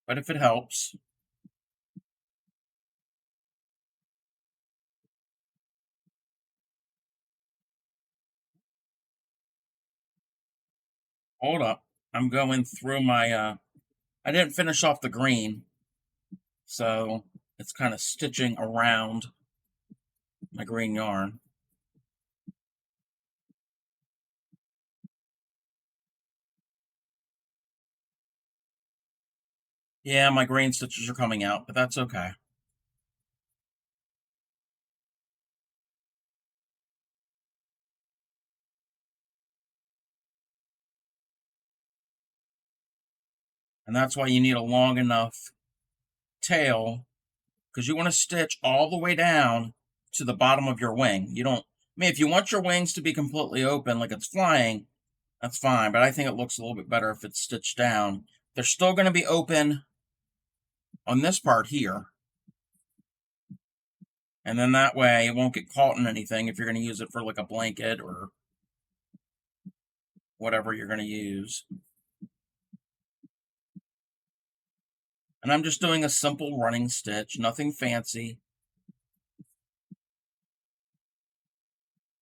But if it helps. Hold up. I'm going through my, I didn't finish off the green. So it's kind of stitching around my green yarn. Yeah, my green stitches are coming out, but that's okay. And that's why you need a long enough tail, because you want to stitch all the way down to the bottom of your wing. You don't, I mean, if you want your wings to be completely open like it's flying, that's fine, but I think it looks a little bit better if it's stitched down. They're still going to be open on this part here. And then that way it won't get caught in anything if you're going to use it for like a blanket or whatever you're going to use. And I'm just doing a simple running stitch, nothing fancy.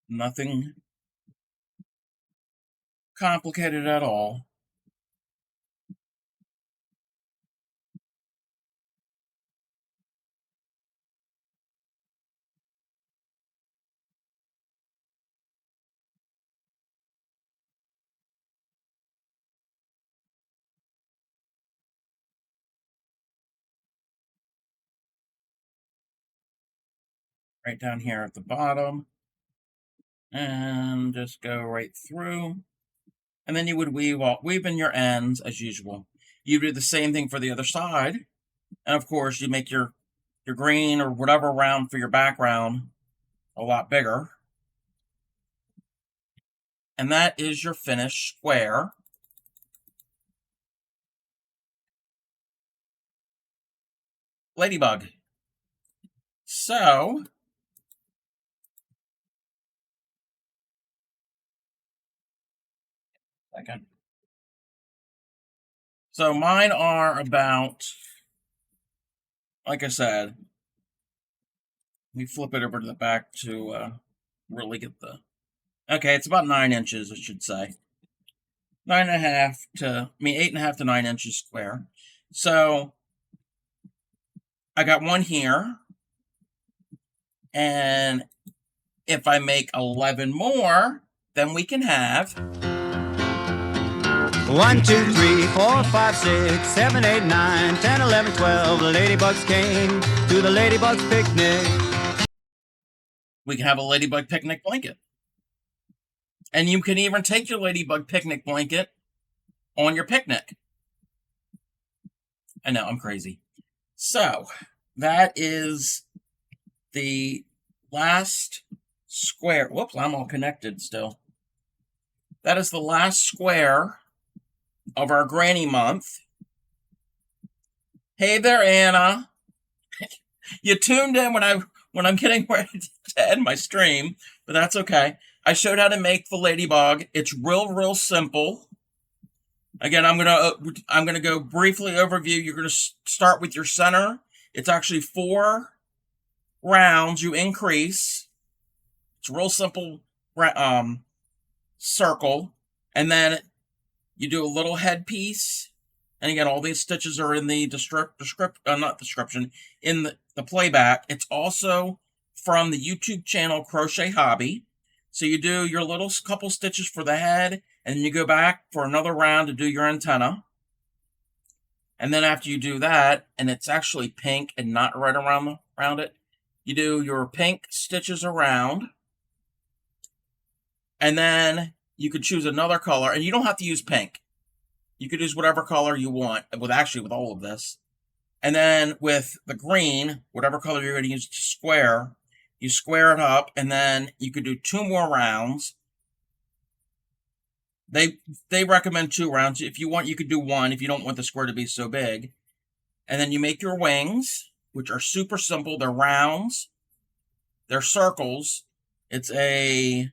Nothing complicated at all. Right down here at the bottom. And just go right through. And then you would weave in your ends as usual. You do the same thing for the other side. And of course, you make your green or whatever round for your background a lot bigger. And that is your finished square. Ladybug. So, second. So mine are about, like I said, we flip it over to the back to really get the, okay, it's about 9 inches, I should say. 9.5 to, 8.5 to 9 inches square. So I got one here, and if I make 11 more, then we can have 1, 2, 3, 4, 5, 6, 7, 8, 9, 10, 11, 12. The ladybugs came to the ladybugs picnic. We can have a ladybug picnic blanket. And you can even take your ladybug picnic blanket on your picnic. I know, I'm crazy. So, that is the last square. Whoops, I'm all connected still. That is the last square of our Granny Month. Hey there, Anna. You tuned in when I'm getting ready to end my stream, but that's okay. I showed how to make the ladybug. It's real simple. Again, I'm gonna go briefly overview. You're gonna start with your center. It's actually 4 rounds you increase. It's a real simple circle, and then you do a little headpiece. And again, all these stitches are in the not description, in the playback. It's also from the YouTube channel Crochet Hobby. So you do your little couple stitches for the head, and then you go back for another round to do your antenna. And then after you do that, and it's actually pink and not right around it, you do your pink stitches around. And then you could choose another color, and you don't have to use pink. You could use whatever color you want, with all of this. And then with the green, whatever color you're going to use to square, you square it up, and then you could do 2 more rounds. They recommend 2 rounds. If you want, you could do 1 if you don't want the square to be so big. And then you make your wings, which are super simple. They're rounds. They're circles. It's a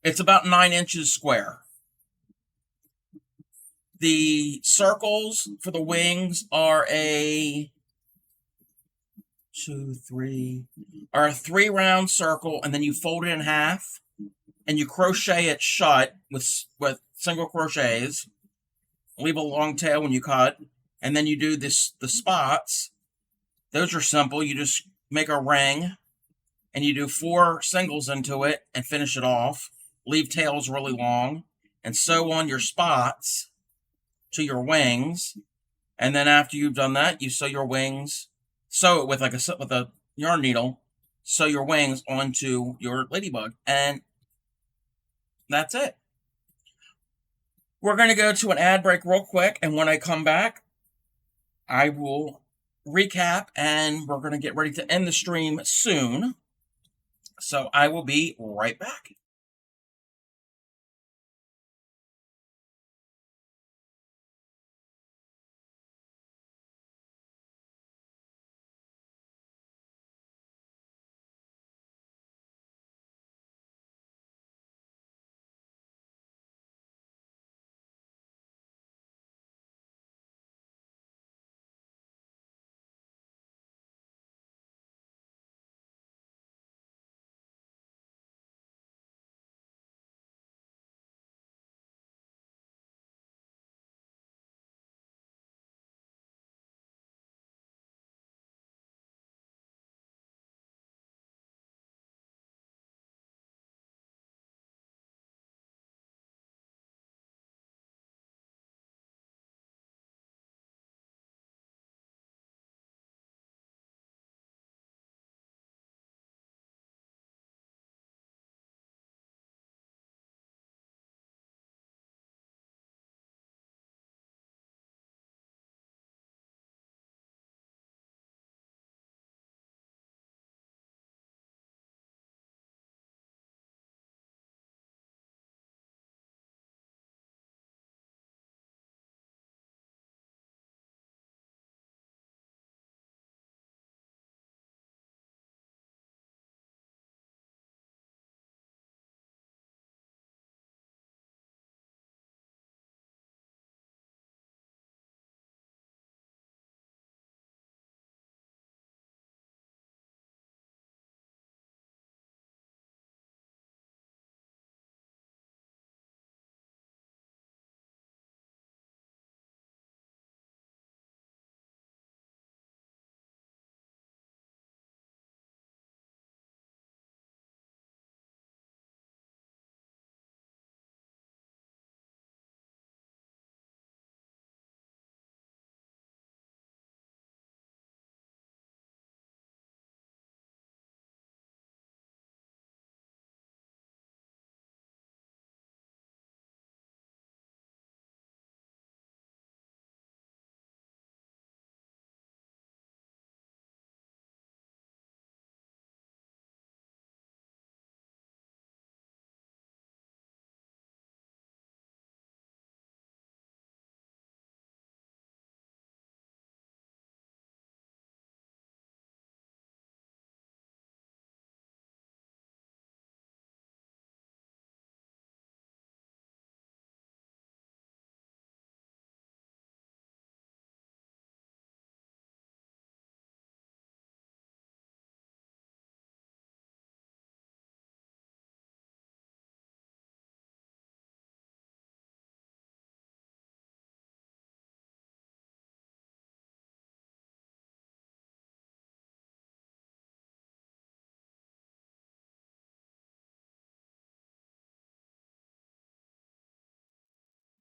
It's about 9 inches square. The circles for the wings are a 3 round circle, and then you fold it in half, and you crochet it shut with single crochets. Leave a long tail when you cut, and then you do the spots. Those are simple. You just make a ring, and you do 4 singles into it and finish it off. Leave tails really long, and sew on your spots to your wings. And then after you've done that, you sew your wings. Sew it with a yarn needle. Sew your wings onto your ladybug, and that's it. We're going to go to an ad break real quick, and when I come back, I will recap, and we're going to get ready to end the stream soon. So I will be right back.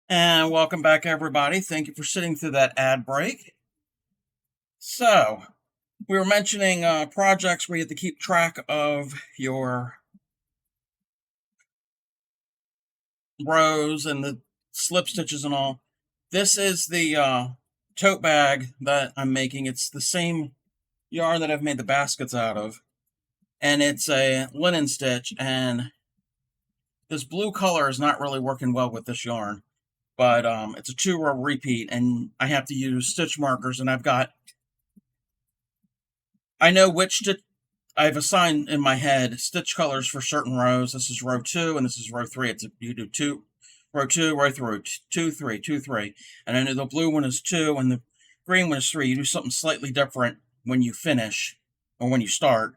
And welcome back, everybody. Thank you for sitting through that ad break. So, we were mentioning projects where you have to keep track of your rows and the slip stitches and all. This is the tote bag that I'm making. It's the same yarn that I've made the baskets out of. And it's a linen stitch, and this blue color is not really working well with this yarn. But it's a 2-row repeat, and I have to use stitch markers, and I know which I've assigned in my head stitch colors for certain rows. This is row 2 and this is row 3. You do row 2, row 2, 3, 2, 3. And I know the blue one is 2 and the green one is 3. You do something slightly different when you finish or when you start.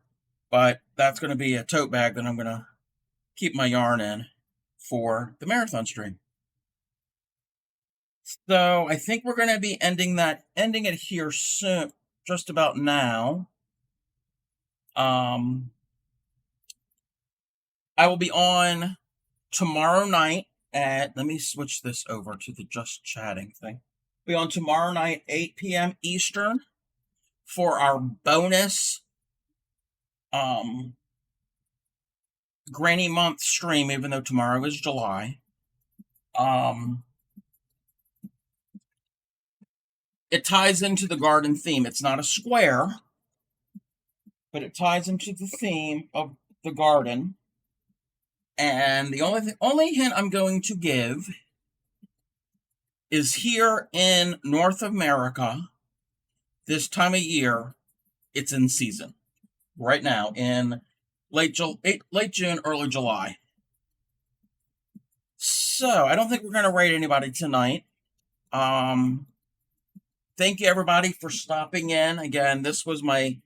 But that's going to be a tote bag that I'm going to keep my yarn in for the marathon stream. So I think we're going to be ending it here soon, just about now. I will be on tomorrow night at, let me switch this over to the just chatting thing. Be on tomorrow night, 8 p.m. Eastern, for our bonus Granny Month stream, even though tomorrow is July. It ties into the garden theme. It's not a square, but it ties into the theme of the garden. And the only hint I'm going to give is here in North America, this time of year, it's in season. Right now, in late June, early July. So, I don't think we're going to rate anybody tonight. Thank you, everybody, for stopping in. Again, this was I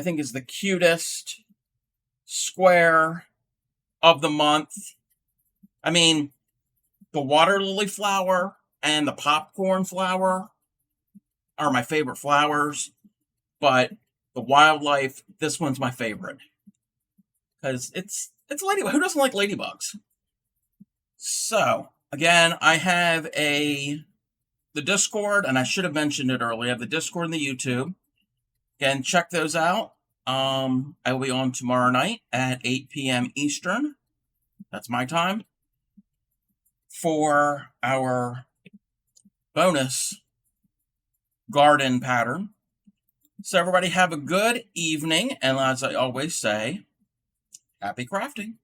think is the cutest square of the month. I mean, the water lily flower and the popcorn flower are my favorite flowers, but the wildlife, this one's my favorite. Because it's ladybug. Who doesn't like ladybugs? So, again, I have the Discord, and I should have mentioned it earlier. I have the Discord and the YouTube. Again, check those out. I will be on tomorrow night at 8 p.m. Eastern. That's my time. For our bonus garden pattern. So everybody have a good evening, and as I always say, happy crafting.